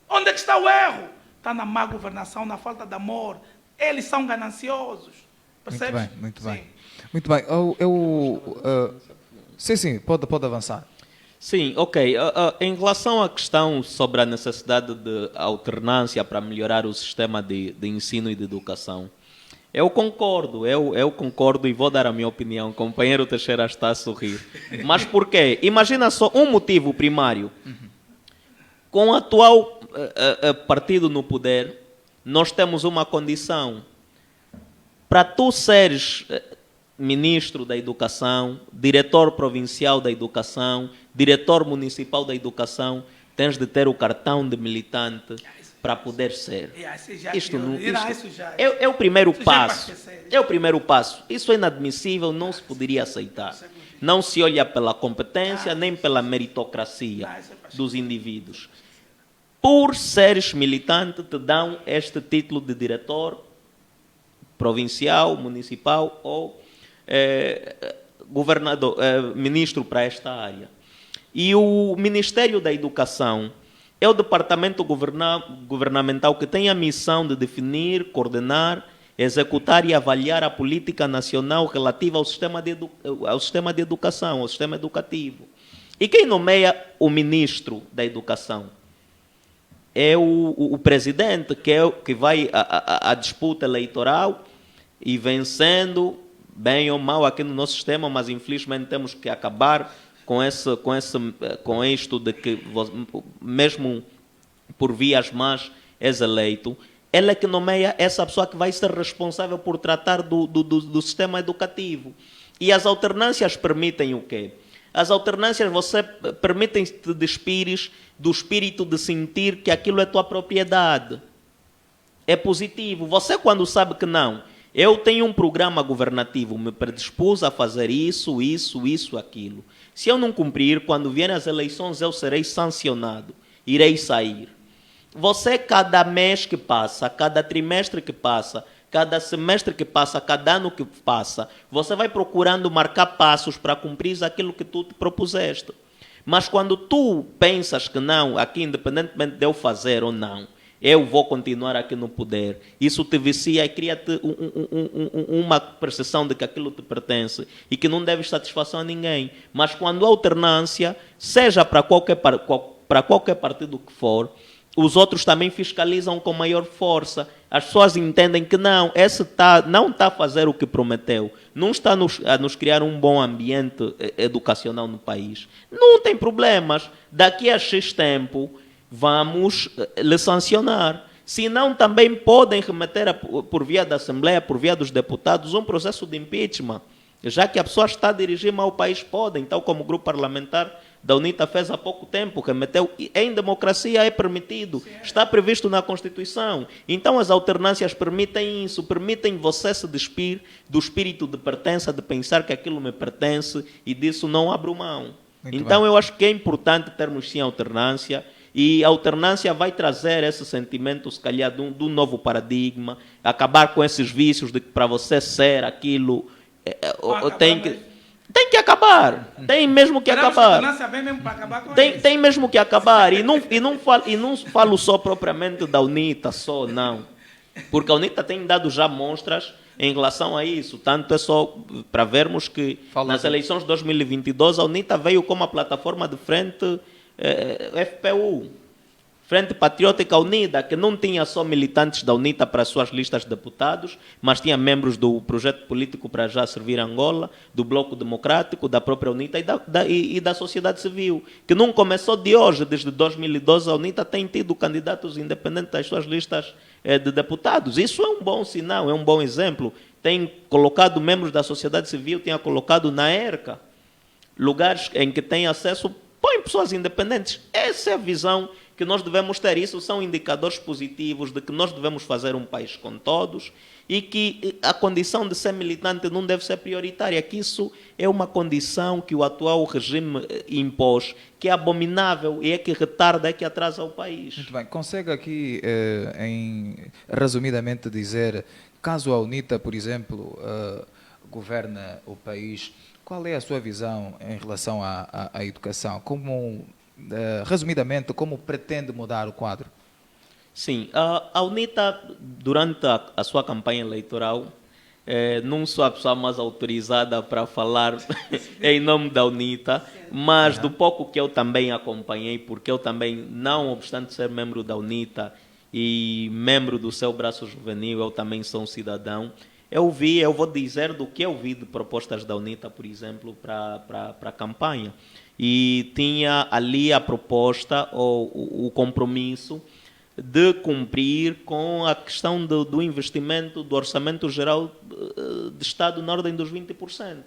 Onde é que está o erro? Está na má governação, na falta de amor. Eles são gananciosos. Percebes? Muito bem. Muito bem. Sim, pode avançar. Sim, ok. Em relação à questão sobre a necessidade de alternância para melhorar o sistema de ensino e de educação, eu concordo e vou dar a minha opinião. O companheiro Teixeira está a sorrir. Mas por quê? Imagina só um motivo primário. Com o atual partido no poder, nós temos uma condição. Para tu seres ministro da Educação, diretor provincial da Educação, diretor municipal da Educação, tens de ter o cartão de militante para poder ser. É o primeiro passo. É o primeiro passo. Isso é inadmissível, não se poderia aceitar. Não se olha pela competência nem pela meritocracia dos indivíduos. Por seres militante, te dão este título de diretor provincial, municipal ou ministro para esta área. E o Ministério da Educação é o departamento governamental que tem a missão de definir, coordenar, executar e avaliar a política nacional relativa ao sistema de educação, ao sistema educativo. E quem nomeia o ministro da Educação? É o presidente, que vai à disputa eleitoral e vencendo, bem ou mal, aqui no nosso sistema, mas infelizmente temos que acabar com isto de que, mesmo por vias más, és eleito. Ele é que nomeia essa pessoa que vai ser responsável por tratar do sistema educativo. E as alternâncias permitem o quê? As alternâncias permitem-te despires do espírito de sentir que aquilo é tua propriedade. É positivo. Você, quando sabe que não, eu tenho um programa governativo, me predispus a fazer isso, aquilo. Se eu não cumprir, quando vierem as eleições, eu serei sancionado, irei sair. Você, cada mês que passa, cada trimestre que passa, cada semestre que passa, cada ano que passa, você vai procurando marcar passos para cumprir aquilo que tu te propuseste. Mas quando tu pensas que não, aqui independentemente de eu fazer ou não, eu vou continuar aqui no poder, isso te vicia e cria-te uma percepção de que aquilo te pertence e que não deves satisfação a ninguém. Mas quando a alternância, seja para qualquer partido que for, os outros também fiscalizam com maior força. As pessoas entendem que não, esse não está a fazer o que prometeu, não está a nos criar um bom ambiente educacional no país. Não tem problemas, daqui a X tempo vamos lhe sancionar. Se não, também podem remeter por via da Assembleia, por via dos deputados, um processo de impeachment. Já que a pessoa está a dirigir mal o país, podem, tal como o grupo parlamentar da UNITA fez há pouco tempo, remeteu. Em democracia é permitido, está previsto na Constituição. Então as alternâncias permitem isso, permitem você se despir do espírito de pertença, de pensar que aquilo me pertence e disso não abro mão. Então eu acho que é importante termos sim alternância. E a alternância vai trazer esse sentimento, se calhar, de um novo paradigma, acabar com esses vícios de que para você ser aquilo tem que acabar. Tem mesmo que acabar. Tem mesmo que acabar. E não falo só propriamente da UNITA, não. Porque a UNITA tem dado já mostras em relação a isso. Tanto é só para vermos que nas eleições de 2022 a UNITA veio como a plataforma de frente FPU, Frente Patriótica Unida, que não tinha só militantes da UNITA para as suas listas de deputados, mas tinha membros do projeto político para já servir Angola, do Bloco Democrático, da própria UNITA e da sociedade civil, que não começou de hoje. Desde 2012 a UNITA tem tido candidatos independentes das suas listas de deputados. Isso é um bom sinal, é um bom exemplo. Tem colocado membros da sociedade civil, tinha colocado na ERCA, lugares em que tem acesso, põe pessoas independentes. Essa é a visão que nós devemos ter. Isso são indicadores positivos de que nós devemos fazer um país com todos e que a condição de ser militante não deve ser prioritária, que isso é uma condição que o atual regime impôs, que é abominável e é que retarda, é que atrasa o país. Muito bem. Consegue aqui, resumidamente, dizer, caso a UNITA, por exemplo, governa o país, qual é a sua visão em relação à educação? Resumidamente, como pretende mudar o quadro? Sim, a UNITA, durante a sua campanha eleitoral, não sou a pessoa mais autorizada para falar em nome da UNITA, mas do pouco que eu também acompanhei, porque eu também, não obstante ser membro da UNITA e membro do seu braço juvenil, eu também sou um cidadão. Eu vou dizer do que eu vi de propostas da UNITA, por exemplo, para a campanha. E tinha ali a proposta, ou o compromisso, de cumprir com a questão do investimento do Orçamento Geral de Estado na ordem dos 20%.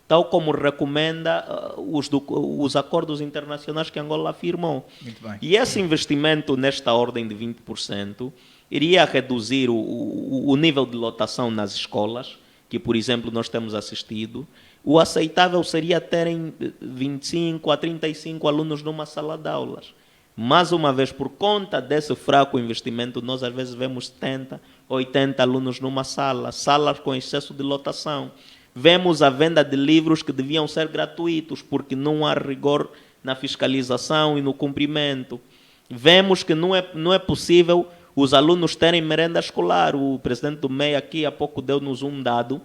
Tal como recomenda os acordos internacionais que Angola firmou. Muito bem. E esse investimento nesta ordem de 20%, iria reduzir o nível de lotação nas escolas, que, por exemplo, nós temos assistido. O aceitável seria terem 25 a 35 alunos numa sala de aulas. Mais uma vez, por conta desse fraco investimento, nós às vezes vemos 70, 80 alunos numa sala, salas com excesso de lotação. Vemos a venda de livros que deviam ser gratuitos, porque não há rigor na fiscalização e no cumprimento. Vemos que não é possível os alunos terem merenda escolar. O presidente do MEI aqui há pouco deu-nos um dado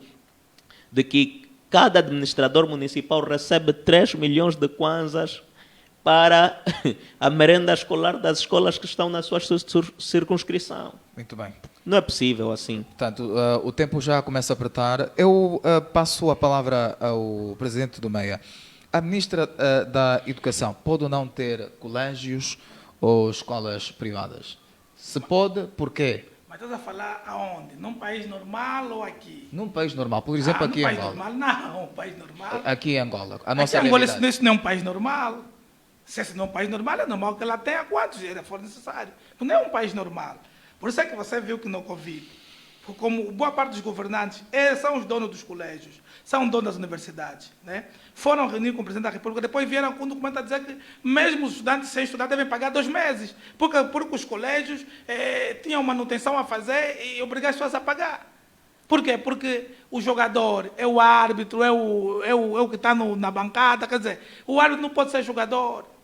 de que cada administrador municipal recebe 3 milhões de kwanzas para a merenda escolar das escolas que estão na sua circunscrição. Muito bem. Não é possível assim. Portanto, o tempo já começa a apertar. Eu passo a palavra ao presidente do MEIA. A ministra da Educação pode ou não ter colégios ou escolas privadas? Se pode, porquê? Mas estás a falar aonde? Num país normal ou aqui? Num país normal, por exemplo, aqui em Angola. Num país normal, não. Um país normal. Aqui em Angola. A nossa aqui em Angola, realidade. isso não é um país normal. Se esse não é um país normal, é normal que ela tenha quantos for necessário. Não é um país normal. Por isso é que você viu que no Covid, como boa parte dos governantes, eles são os donos dos colégios, são donos das universidades, né? Foram reunir com o presidente da República, depois vieram com um documento a dizer que mesmo os estudantes sem estudar devem pagar 2 meses, porque os colégios tinham manutenção a fazer e obrigar as pessoas a pagar. Por quê? Porque o jogador é o árbitro, é o que está na bancada, quer dizer, o árbitro não pode ser jogador.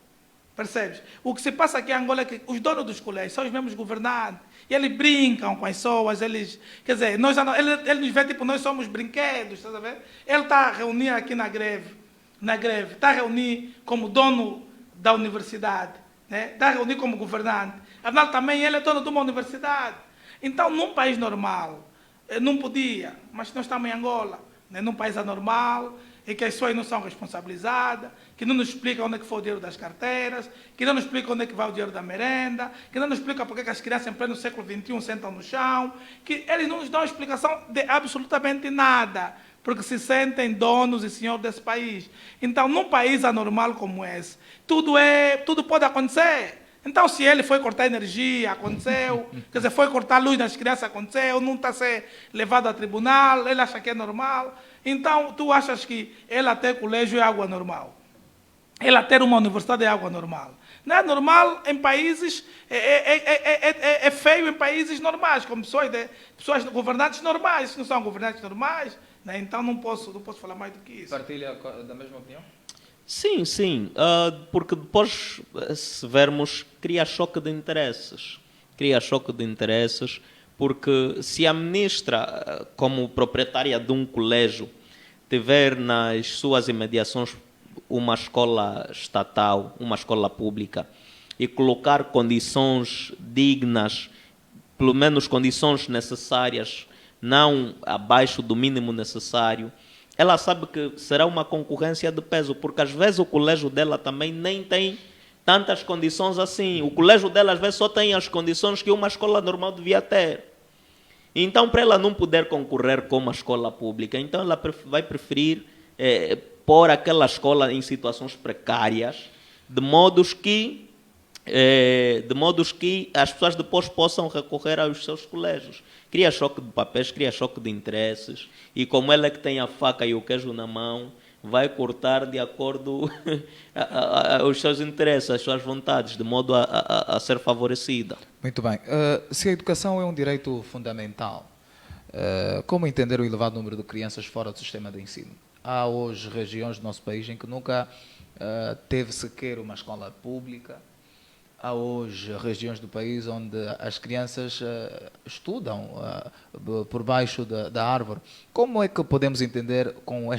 Percebes? O que se passa aqui em Angola é que os donos dos colégios são os mesmos governantes. E eles brincam com as pessoas, quer dizer, ele nos vê tipo, nós somos brinquedos, estás a ver? Ele está a reunir aqui na greve, está a reunir como dono da universidade, né? Está a reunir como governante. Afinal, também ele é dono de uma universidade. Então, num país normal, não podia, mas nós estamos em Angola, né? Num país anormal, e que as pessoas não são responsabilizadas, que não nos explicam onde é que foi o dinheiro das carteiras, que não nos explicam onde é que vai o dinheiro da merenda, que não nos explicam porque que as crianças em pleno século XXI sentam no chão, que eles não nos dão explicação de absolutamente nada, porque se sentem donos e senhores desse país. Então, num país anormal como esse, tudo pode acontecer. Então, se ele foi cortar energia, aconteceu. Quer dizer, foi cortar a luz das crianças, aconteceu. Não está a ser levado a tribunal, ele acha que é normal. Então, tu achas que ela ter colégio é algo normal? Ela ter uma universidade é algo normal? Não é normal em países, é feio em países normais, como pessoas governantes normais. Se não são governantes normais, né? Então não posso falar mais do que isso. Partilha da mesma opinião? Sim, sim, porque depois, se vermos, cria choque de interesses. Cria choque de interesses, porque se a ministra, como proprietária de um colégio, tiver nas suas imediações uma escola estatal, uma escola pública, e colocar condições dignas, pelo menos condições necessárias, não abaixo do mínimo necessário, ela sabe que será uma concorrência de peso, porque às vezes o colégio dela também nem tem tantas condições assim. O colégio dela às vezes só tem as condições que uma escola normal devia ter. Então, para ela não poder concorrer com uma escola pública, então ela vai preferir pôr aquela escola em situações precárias, de modos que as pessoas depois possam recorrer aos seus colégios. Cria choque de papéis, cria choque de interesses, e como ela é que tem a faca e o queijo na mão, vai cortar de acordo aos seus interesses, às suas vontades, de modo a ser favorecida. Muito bem. Se a educação é um direito fundamental, como entender o elevado número de crianças fora do sistema de ensino? Há hoje regiões do nosso país em que nunca teve sequer uma escola pública. Há hoje regiões do país onde as crianças estudam por baixo da árvore. Como é que podemos entender com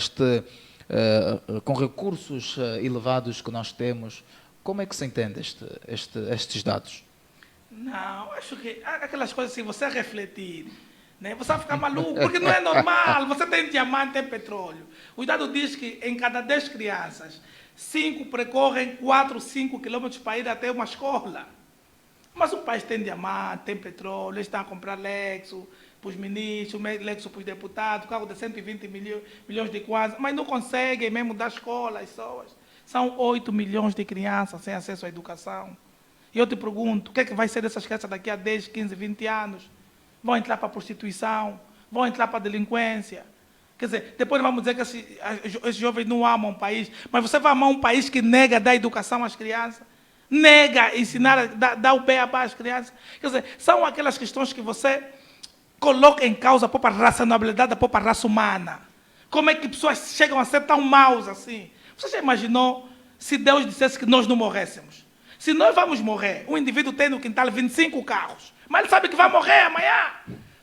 recursos elevados que nós temos, como é que se entende estes dados? Não, acho que aquelas coisas, se você refletir, né, você vai ficar maluco, porque não é normal. Você tem diamante, tem petróleo. O dado diz que em cada 10 crianças, 5 percorrem 4, 5 quilômetros para ir até uma escola. Mas o país tem diamante, tem petróleo, eles estão a comprar Lexus para os ministros, Lexus para os deputados, carro de 120 milhões de kwanzas, mas não conseguem mesmo dar escola às pessoas. São 8 milhões de crianças sem acesso à educação. E eu te pergunto, o que é que vai ser dessas crianças daqui a 10, 15, 20 anos? Vão entrar para a prostituição, vão entrar para a delinquência. Quer dizer, depois vamos dizer que esses jovens não amam o país, mas você vai amar um país que nega dar educação às crianças, nega ensinar, dar o beabá às crianças. Quer dizer, são aquelas questões que você coloca em causa a própria racionalidade da própria raça humana. Como é que pessoas chegam a ser tão maus assim? Você já imaginou se Deus dissesse que nós não morrêssemos? Se nós vamos morrer, um indivíduo tem no quintal 25 carros, mas ele sabe que vai morrer amanhã.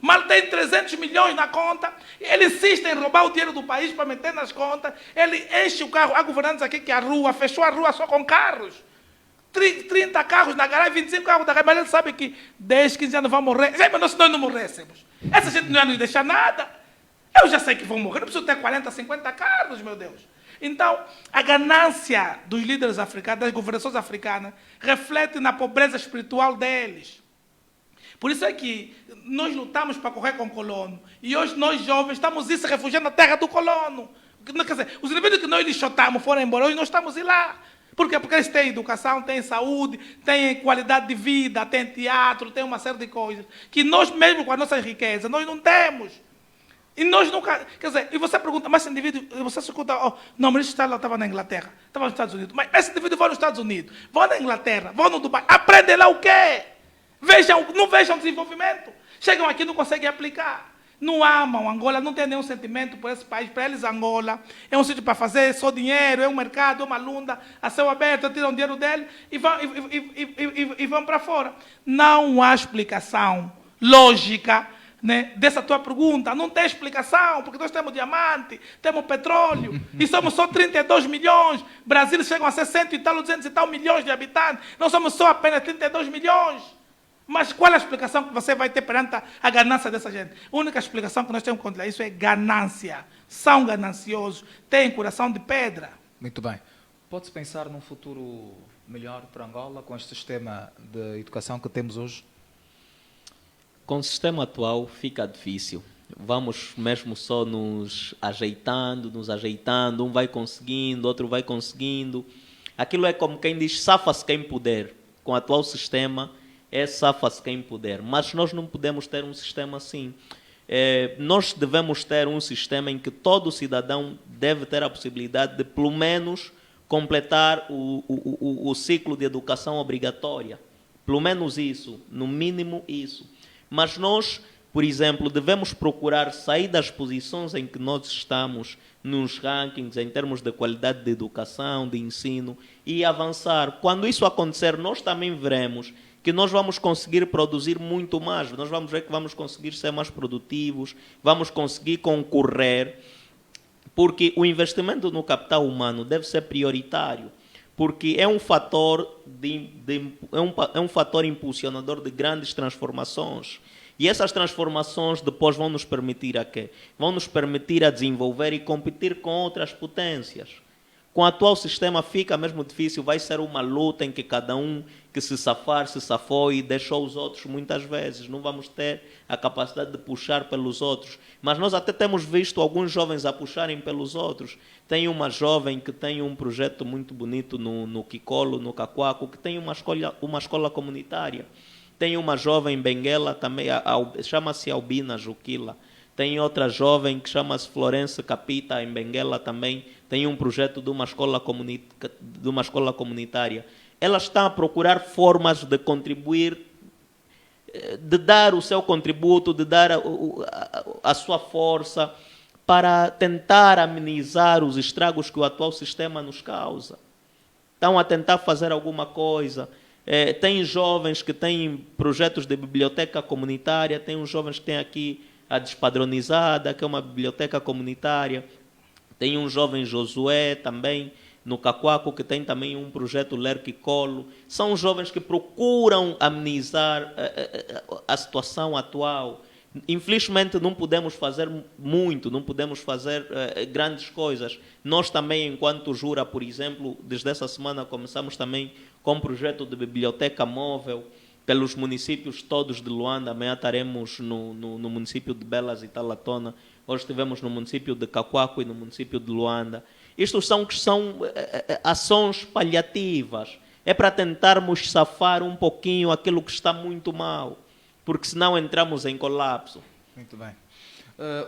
Mal tem 300 milhões na conta, ele insiste em roubar o dinheiro do país para meter nas contas, ele enche o carro. Há governantes aqui que a rua, fechou a rua só com carros. 30 carros na garagem, 25 carros na garagem, mas ele sabe que 10, 15 anos vão morrer. Já imaginou se nós não morrêssemos? Essa gente não ia nos deixar nada. Eu já sei que vão morrer, não preciso ter 40, 50 carros, meu Deus. Então, a ganância dos líderes africanos, das governações africanas, reflete na pobreza espiritual deles. Por isso é que nós lutamos para correr com o colono. E hoje nós jovens estamos se refugiando na terra do colono. Quer dizer, os indivíduos que nós lixotamos foram embora, hoje nós estamos lá. Por quê? Porque eles têm educação, têm saúde, têm qualidade de vida, têm teatro, têm uma série de coisas. Que nós mesmo com as nossas riquezas, nós não temos. E nós nunca... Quer dizer, e você pergunta, mas esse indivíduo... Você se escuta, oh, não, mas esse estava na Inglaterra, estava nos Estados Unidos. Mas esse indivíduo vai nos Estados Unidos, vai na Inglaterra, vai no Dubai. Aprende lá o quê? Não vejam desenvolvimento. Chegam aqui e não conseguem aplicar. Não amam Angola, não tem nenhum sentimento por esse país. Para eles, Angola é um sítio para fazer só dinheiro, é um mercado, é uma lunda, a céu aberto, tiram dinheiro dele e vão para fora. Não há explicação lógica, né, dessa tua pergunta. Não tem explicação, porque nós temos diamante, temos petróleo, e somos só 32 milhões. Brasil chegam a ser 100 e tal, 200 e tal milhões de habitantes. Nós somos só apenas 32 milhões. Mas qual é a explicação que você vai ter perante a ganância dessa gente? A única explicação que nós temos contra isso é ganância. São gananciosos, têm coração de pedra. Muito bem. Pode-se pensar num futuro melhor para Angola com este sistema de educação que temos hoje? Com o sistema atual fica difícil. Vamos mesmo só nos ajeitando, um vai conseguindo, outro vai conseguindo. Aquilo é como quem diz, safa-se quem puder. Com o atual sistema, safa-se quem puder. Mas nós não podemos ter um sistema assim. Nós devemos ter um sistema em que todo cidadão deve ter a possibilidade de, pelo menos, completar o ciclo de educação obrigatória. Pelo menos isso, no mínimo isso. Mas nós, por exemplo, devemos procurar sair das posições em que nós estamos nos rankings, em termos de qualidade de educação, de ensino, e avançar. Quando isso acontecer, nós também veremos que nós vamos conseguir produzir muito mais. Nós vamos ver que vamos conseguir ser mais produtivos, vamos conseguir concorrer, porque o investimento no capital humano deve ser prioritário, porque é um fator, é um fator impulsionador de grandes transformações. E essas transformações depois vão nos permitir a quê? Vão nos permitir a desenvolver e competir com outras potências. Com o atual sistema fica mesmo difícil, vai ser uma luta em que cada um que se safou e deixou os outros muitas vezes. Não vamos ter a capacidade de puxar pelos outros. Mas nós até temos visto alguns jovens a puxarem pelos outros. Tem uma jovem que tem um projeto muito bonito no Kikolo, no Kakuaku, que tem uma escola comunitária. Tem uma jovem em Benguela também, chama-se Albina Juquila. Tem outra jovem que chama-se Florence Capita, em Benguela também, tem um projeto de uma escola comunitária. Elas estão a procurar formas de contribuir, de dar o seu contributo, de dar a sua força para tentar amenizar os estragos que o atual sistema nos causa. Estão a tentar fazer alguma coisa. Tem jovens que têm projetos de biblioteca comunitária, tem uns jovens que têm aqui a Despadronizada, que é uma biblioteca comunitária. Tem um jovem Josué também, no Kakuaku, que tem também um projeto Ler Kikolo. São jovens que procuram amenizar a situação atual. Infelizmente não podemos fazer muito, não podemos fazer grandes coisas. Nós também, enquanto Jura, por exemplo, desde essa semana começamos também com um projeto de biblioteca móvel pelos municípios todos de Luanda. Amanhã estaremos no município de Belas e Talatona. Hoje estivemos no município de Kakuaku e no município de Luanda. Isto são ações paliativas. É para tentarmos safar um pouquinho aquilo que está muito mal, porque senão entramos em colapso. Muito bem.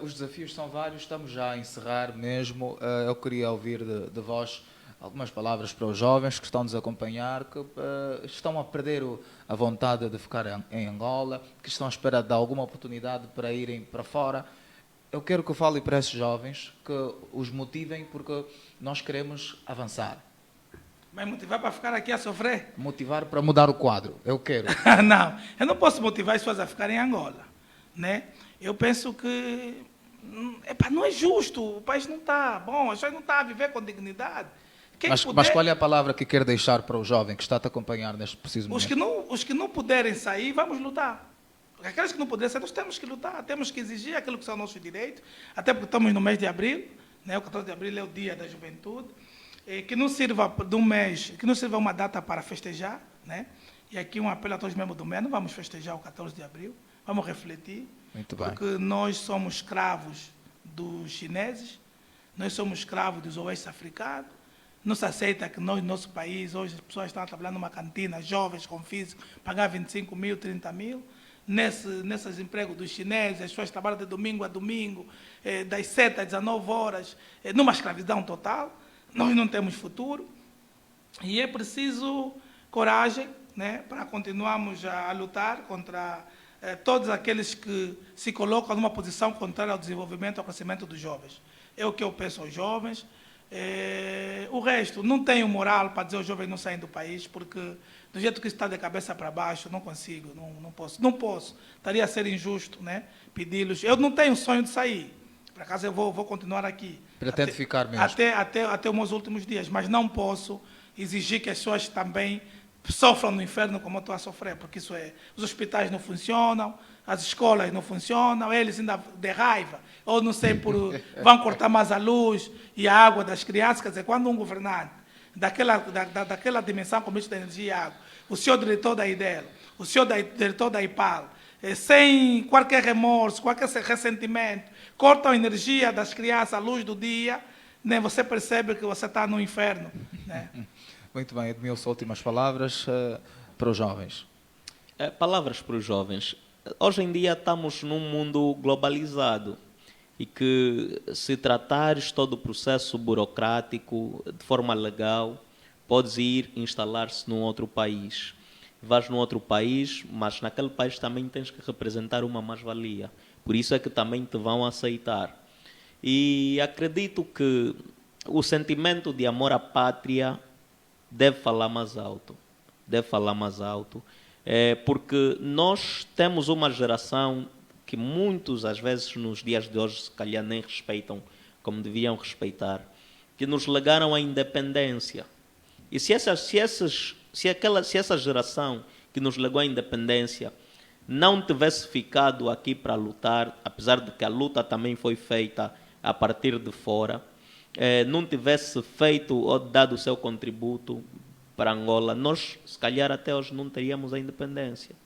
Os desafios são vários, estamos já a encerrar mesmo. Eu queria ouvir de vós algumas palavras para os jovens que estão nos a acompanhar, que estão a perder a vontade de ficar em Angola, que estão à espera de alguma oportunidade para irem para fora. eu quero que fale para esses jovens, que os motivem, porque nós queremos avançar. Vai motivar para ficar aqui a sofrer? Motivar para mudar o quadro. Eu quero. Não, eu não posso motivar as pessoas a ficarem em Angola, né? Eu penso que não é justo, o país não está bom, as pessoas não estão a viver com dignidade. Mas qual é a palavra que quer deixar para o jovem que está a te acompanhar neste preciso momento? Os que não puderem sair, vamos lutar. Aqueles que não puderem sair, nós temos que lutar, temos que exigir aquilo que são nossos direitos, até porque estamos no mês de abril, né? O 14 de abril é o dia da juventude, que não sirva de um mês, que não sirva uma data para festejar, né? E aqui um apelo a todos os membros do MEN, não vamos festejar o 14 de abril, vamos refletir, muito bem. Porque nós somos escravos dos chineses, nós somos escravos dos oeste africanos, não se aceita que nós, no nosso país, hoje as pessoas estão a trabalhar numa cantina, jovens com físico, pagar 25 mil, 30 mil, nesses empregos dos chineses, as pessoas trabalham de domingo a domingo, das 7 às 19 horas, numa escravidão total, nós não temos futuro, e é preciso coragem, né, para continuarmos a lutar contra todos aqueles que se colocam numa posição contrária ao desenvolvimento e ao crescimento dos jovens. É o que eu peço aos jovens. O resto, não tenho moral para dizer aos jovens não saem do país, porque do jeito que está de cabeça para baixo, não consigo, não posso. Estaria a ser injusto, né, pedi-los. Eu não tenho sonho de sair, por acaso eu vou continuar aqui. Pretende ficar mesmo? Até os meus últimos dias, mas não posso exigir que as pessoas também sofram no inferno como eu estou a sofrer, porque isso é, os hospitais não funcionam, as escolas não funcionam, eles ainda de raiva, ou não sei, vão cortar mais a luz e a água das crianças. Quer dizer, quando um governante daquela dimensão como isso da energia e água, o senhor diretor da IDEL, o senhor diretor da IPAL, sem qualquer remorso, qualquer ressentimento, cortam a energia das crianças, a luz do dia, né, você percebe que você está no inferno, né? Muito bem, Edmilson, últimas palavras para os jovens. Palavras para os jovens. Hoje em dia estamos num mundo globalizado e que, se tratares todo o processo burocrático de forma legal, podes ir instalar-se num outro país. Vais num outro país, mas naquele país também tens que representar uma mais-valia. Por isso é que também te vão aceitar. E acredito que o sentimento de amor à pátria deve falar mais alto. Deve falar mais alto. Porque nós temos uma geração que muitos, às vezes, nos dias de hoje, se calhar nem respeitam como deviam respeitar, que nos legaram a independência. E se essa geração que nos legou a independência não tivesse ficado aqui para lutar, apesar de que a luta também foi feita a partir de fora, não tivesse feito ou dado o seu contributo para Angola, nós, se calhar, até hoje não teríamos a independência.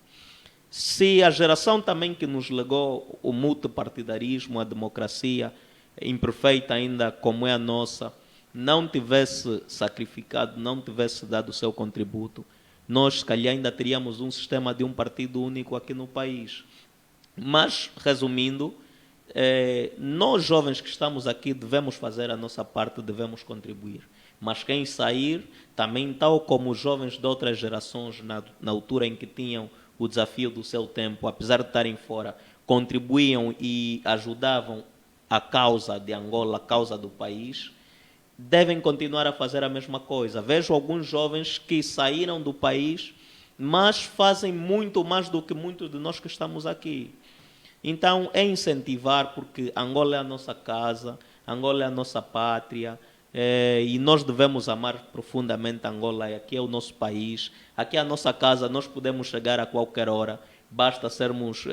Se a geração também que nos legou o multipartidarismo, a democracia, imperfeita ainda como é a nossa, não tivesse sacrificado, não tivesse dado o seu contributo, nós, se calhar, ainda teríamos um sistema de um partido único aqui no país. Mas, resumindo, nós jovens que estamos aqui devemos fazer a nossa parte, devemos contribuir. Mas quem sair, também tal como os jovens de outras gerações, na altura em que tinham o desafio do seu tempo, apesar de estarem fora, contribuíam e ajudavam a causa de Angola, a causa do país, devem continuar a fazer a mesma coisa. Vejo alguns jovens que saíram do país, mas fazem muito mais do que muitos de nós que estamos aqui. Então, é incentivar, porque Angola é a nossa casa, Angola é a nossa pátria, e nós devemos amar profundamente Angola. Aqui é o nosso país, aqui é a nossa casa, nós podemos chegar a qualquer hora, basta sermos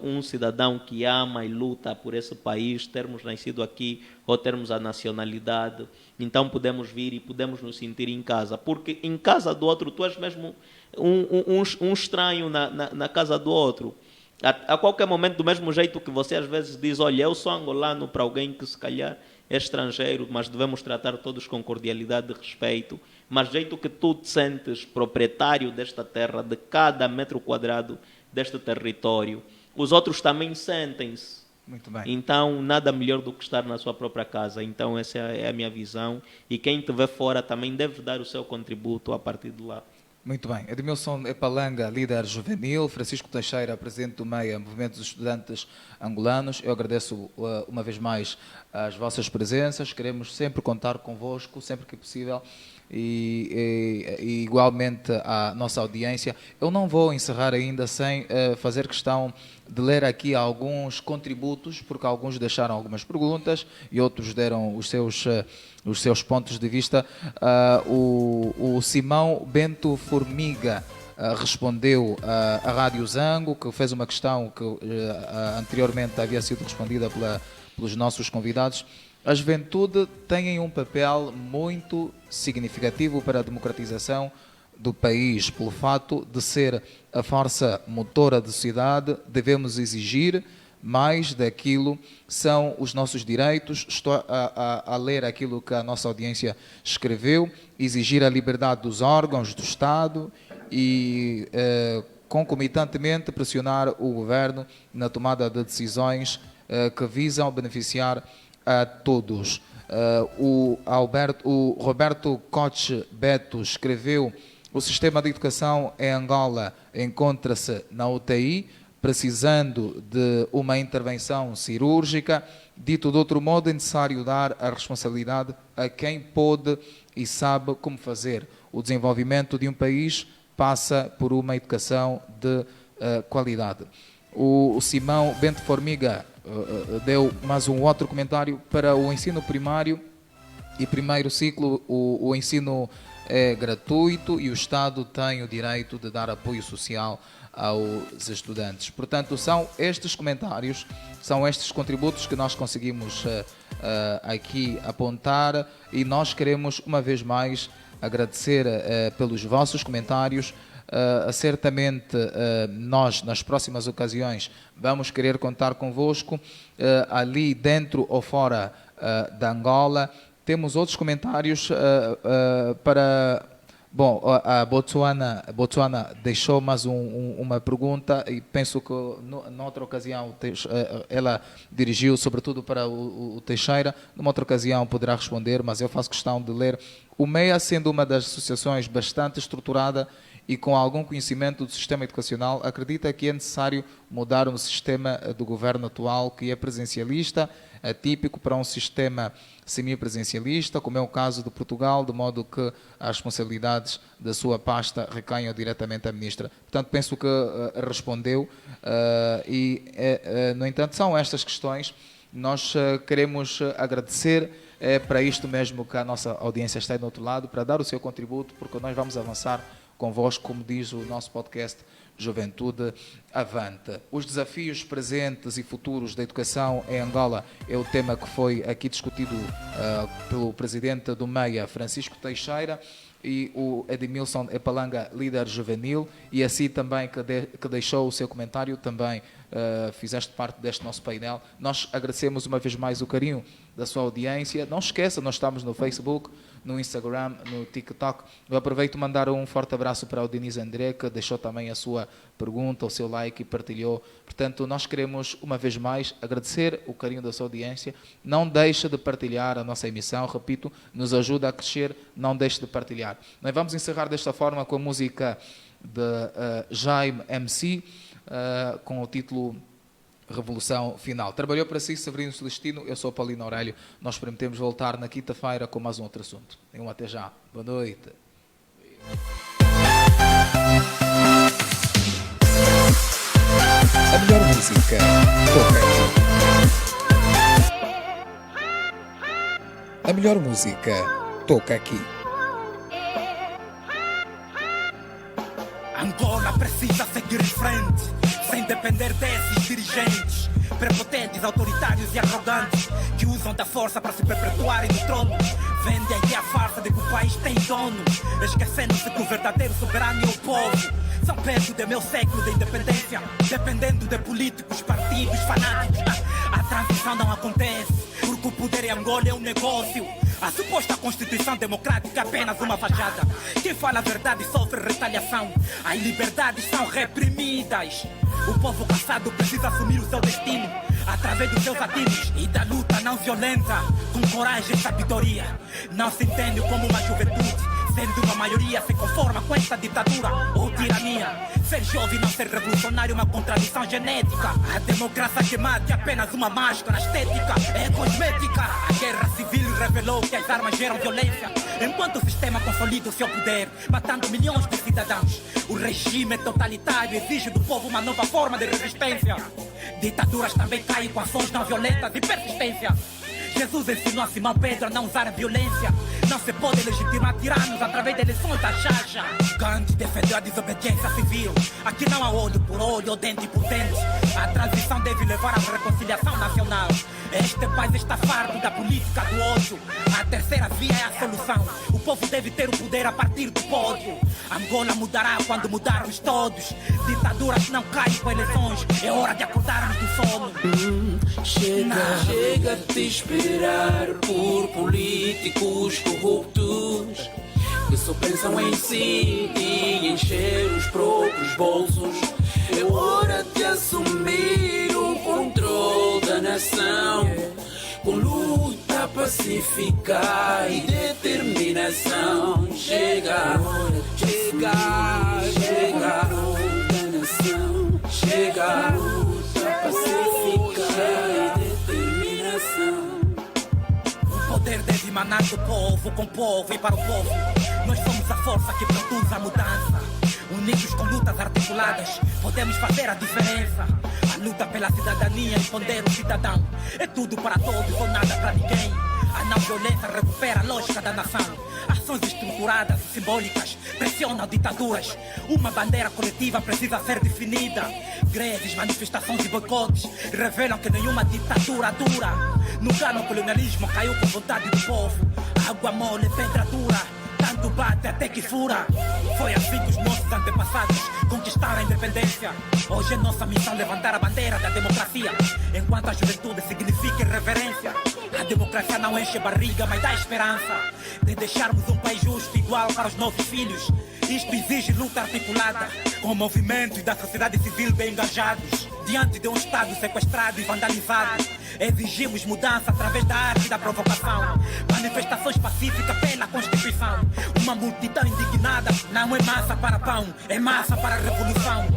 um cidadão que ama e luta por esse país, termos nascido aqui ou termos a nacionalidade, então podemos vir e podemos nos sentir em casa, porque em casa do outro tu és mesmo um estranho na casa do outro. A qualquer momento, do mesmo jeito que você às vezes diz, olha, eu sou angolano, para alguém que se calhar é estrangeiro, mas devemos tratar todos com cordialidade e respeito, mas jeito que tu te sentes proprietário desta terra, de cada metro quadrado deste território, os outros também sentem-se. Muito bem. Então, nada melhor do que estar na sua própria casa. Então, essa é a minha visão. E quem te vê fora também deve dar o seu contributo a partir de lá. Muito bem. Edmilson Epalanga, líder juvenil, Francisco Teixeira, presidente do MEIA, Movimento dos Estudantes Angolanos. Eu agradeço uma vez mais as vossas presenças. Queremos sempre contar convosco, sempre que possível, e igualmente à nossa audiência. Eu não vou encerrar ainda sem fazer questão de ler aqui alguns contributos, porque alguns deixaram algumas perguntas e outros deram os seus pontos de vista. O Simão Bento Formiga respondeu à Rádio Zango, que fez uma questão que anteriormente havia sido respondida pelos nossos convidados. A juventude tem um papel muito significativo para a democratização do país. Pelo fato de ser a força motora da sociedade, devemos exigir mais daquilo são os nossos direitos. Estou a ler aquilo que a nossa audiência escreveu: exigir a liberdade dos órgãos do Estado e, concomitantemente, pressionar o governo na tomada de decisões que visam beneficiar a todos. O Roberto Coche Beto escreveu: o sistema de educação em Angola encontra-se na UTI, precisando de uma intervenção cirúrgica. Dito de outro modo, é necessário dar a responsabilidade a quem pode e sabe como fazer. O desenvolvimento de um país passa por uma educação de qualidade. O Simão Bento Formiga deu mais um outro comentário: para o ensino primário e primeiro ciclo, o ensino é gratuito e o Estado tem o direito de dar apoio social aos estudantes. Portanto, são estes comentários, são estes contributos que nós conseguimos aqui apontar, e nós queremos uma vez mais agradecer pelos vossos comentários. Certamente nós, nas próximas ocasiões, vamos querer contar convosco ali dentro ou fora da Angola. Temos outros comentários para... Bom, a Botswana deixou mais uma pergunta, e penso que noutra ocasião ela dirigiu sobretudo para o Teixeira. Numa outra ocasião poderá responder, mas eu faço questão de ler. O MEIA, sendo uma das associações bastante estruturada e com algum conhecimento do sistema educacional, acredita que é necessário mudar o sistema do governo atual, que é presencialista, atípico, para um sistema semipresencialista, como é o caso de Portugal, de modo que as responsabilidades da sua pasta recaiam diretamente à ministra. Portanto, penso que respondeu, no entanto, são estas questões. Nós queremos agradecer. É para isto mesmo que a nossa audiência está aí do outro lado, para dar o seu contributo, porque nós vamos avançar convosco, como diz o nosso podcast Juventude Avante. Os desafios presentes e futuros da educação em Angola é o tema que foi aqui discutido pelo presidente do MEIA, Francisco Teixeira, e o Edmilson Epalanga, líder juvenil, e assim também que deixou o seu comentário, também fizeste parte deste nosso painel. Nós agradecemos uma vez mais o carinho da sua audiência. Não esqueça, nós estamos no Facebook, no Instagram, no TikTok. Eu aproveito para mandar um forte abraço para o Diniz André, que deixou também a sua pergunta, o seu like e partilhou. Portanto, nós queremos uma vez mais agradecer o carinho da sua audiência. Não deixe de partilhar a nossa emissão, repito, nos ajuda a crescer, não deixe de partilhar. Nós vamos encerrar desta forma com a música de Jaime MC, com o título Revolução Final. Trabalhou para si Severino Celestino, eu sou Paulino Aurélio. Nós prometemos voltar na quinta-feira com mais um outro assunto. Até já. Boa noite. A melhor música toca aqui. A melhor música toca aqui. Angola precisa seguir em frente, sem depender desses dirigentes prepotentes, autoritários e arrogantes, que usam da força para se perpetuarem no trono. Vende a ideia farsa de que o país tem dono, esquecendo-se que o verdadeiro soberano é o povo. São perto do meu século de independência, dependendo de políticos, partidos, fanáticos. A transição não acontece, porque o poder em Angola é um negócio. A suposta Constituição Democrática é apenas uma fachada. Quem fala a verdade sofre retaliação. As liberdades são reprimidas. O povo cansado precisa assumir o seu destino através dos seus ativos e da luta não violenta, com coragem e sabedoria. Não se entende como uma juventude sendo uma maioria se conforma com esta ditadura ou tirania. Ser jovem e não ser revolucionário é uma contradição genética. A democracia que mata é apenas uma máscara estética, é cosmética. A guerra civil revelou que as armas geram violência, enquanto o sistema consolida o seu poder, matando milhões de cidadãos. O regime totalitário exige do povo uma nova forma de resistência. Ditaduras também caem com ações não violentas e persistência. Jesus ensinou a Simão Pedro a não usar a violência. Não se pode legitimar tiranos através de eleições da chacha. Gandhi defendeu a desobediência civil. Aqui não há olho por olho ou dente por dente. A transição deve levar à reconciliação nacional. Este país está farto da política do ódio. A terceira via é a solução. O povo deve ter o poder a partir do pódio. Angola mudará quando mudarmos todos. Ditaduras não caem com eleições. É hora de acordarmos do sono. Chega de esperar por políticos corruptos que só pensam em si e encher os próprios bolsos. É hora de assumir o controle da nação com luta pacífica e determinação. Chega da nação. Chega luta pacífica e determinação. O poder deve emanar do povo, com o povo e para o povo. Nós somos a força que produz a mudança. Unidos com lutas articuladas, podemos fazer a diferença. A luta pela cidadania e esconder o cidadão. É tudo para todos ou nada para ninguém. A não violência recupera a lógica da nação. Ações estruturadas e simbólicas pressionam ditaduras. Uma bandeira coletiva precisa ser definida. Greves, manifestações e boicotes revelam que nenhuma ditadura dura. No cano colonialismo caiu com vontade do povo. Água mole, pedra dura. Tanto bate até que fura. Foi assim que os nossos antepassados conquistaram a independência. Hoje é nossa missão levantar a bandeira da democracia, enquanto a juventude significa irreverência. A democracia não enche barriga, mas dá esperança de deixarmos um país justo igual para os nossos filhos. Isto exige luta articulada, com movimentos da sociedade civil bem engajados. Diante de um Estado sequestrado e vandalizado, exigimos mudança através da arte e da provocação. Manifestações pacíficas pela Constituição. Uma multidão indignada não é massa para pão, é massa para revolução.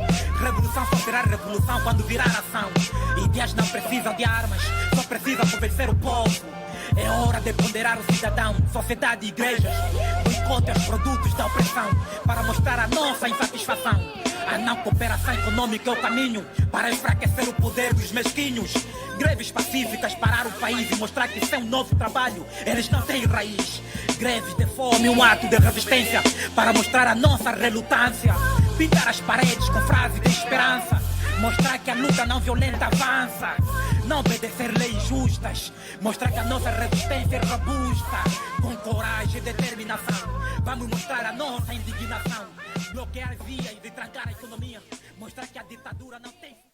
Revolução só será revolução quando virar ação. Ideias não precisam de armas, só precisam convencer o povo. É hora de ponderar o cidadão, sociedade e igrejas. Boicote aos produtos da opressão para mostrar a nossa insatisfação. A não cooperação econômica é o caminho para enfraquecer o poder dos mesquinhos. Greves pacíficas parar o país e mostrar que isso é um novo trabalho. Eles não têm raiz. Greves de fome, um ato de resistência para mostrar a nossa relutância. Pintar as paredes com frases de esperança, mostrar que a luta não violenta avança. Não obedecer leis justas, mostrar que a nossa resistência é robusta. Com coragem e determinação, vamos mostrar a nossa indignação. Bloquear vias e trancar a economia, mostrar que a ditadura não tem...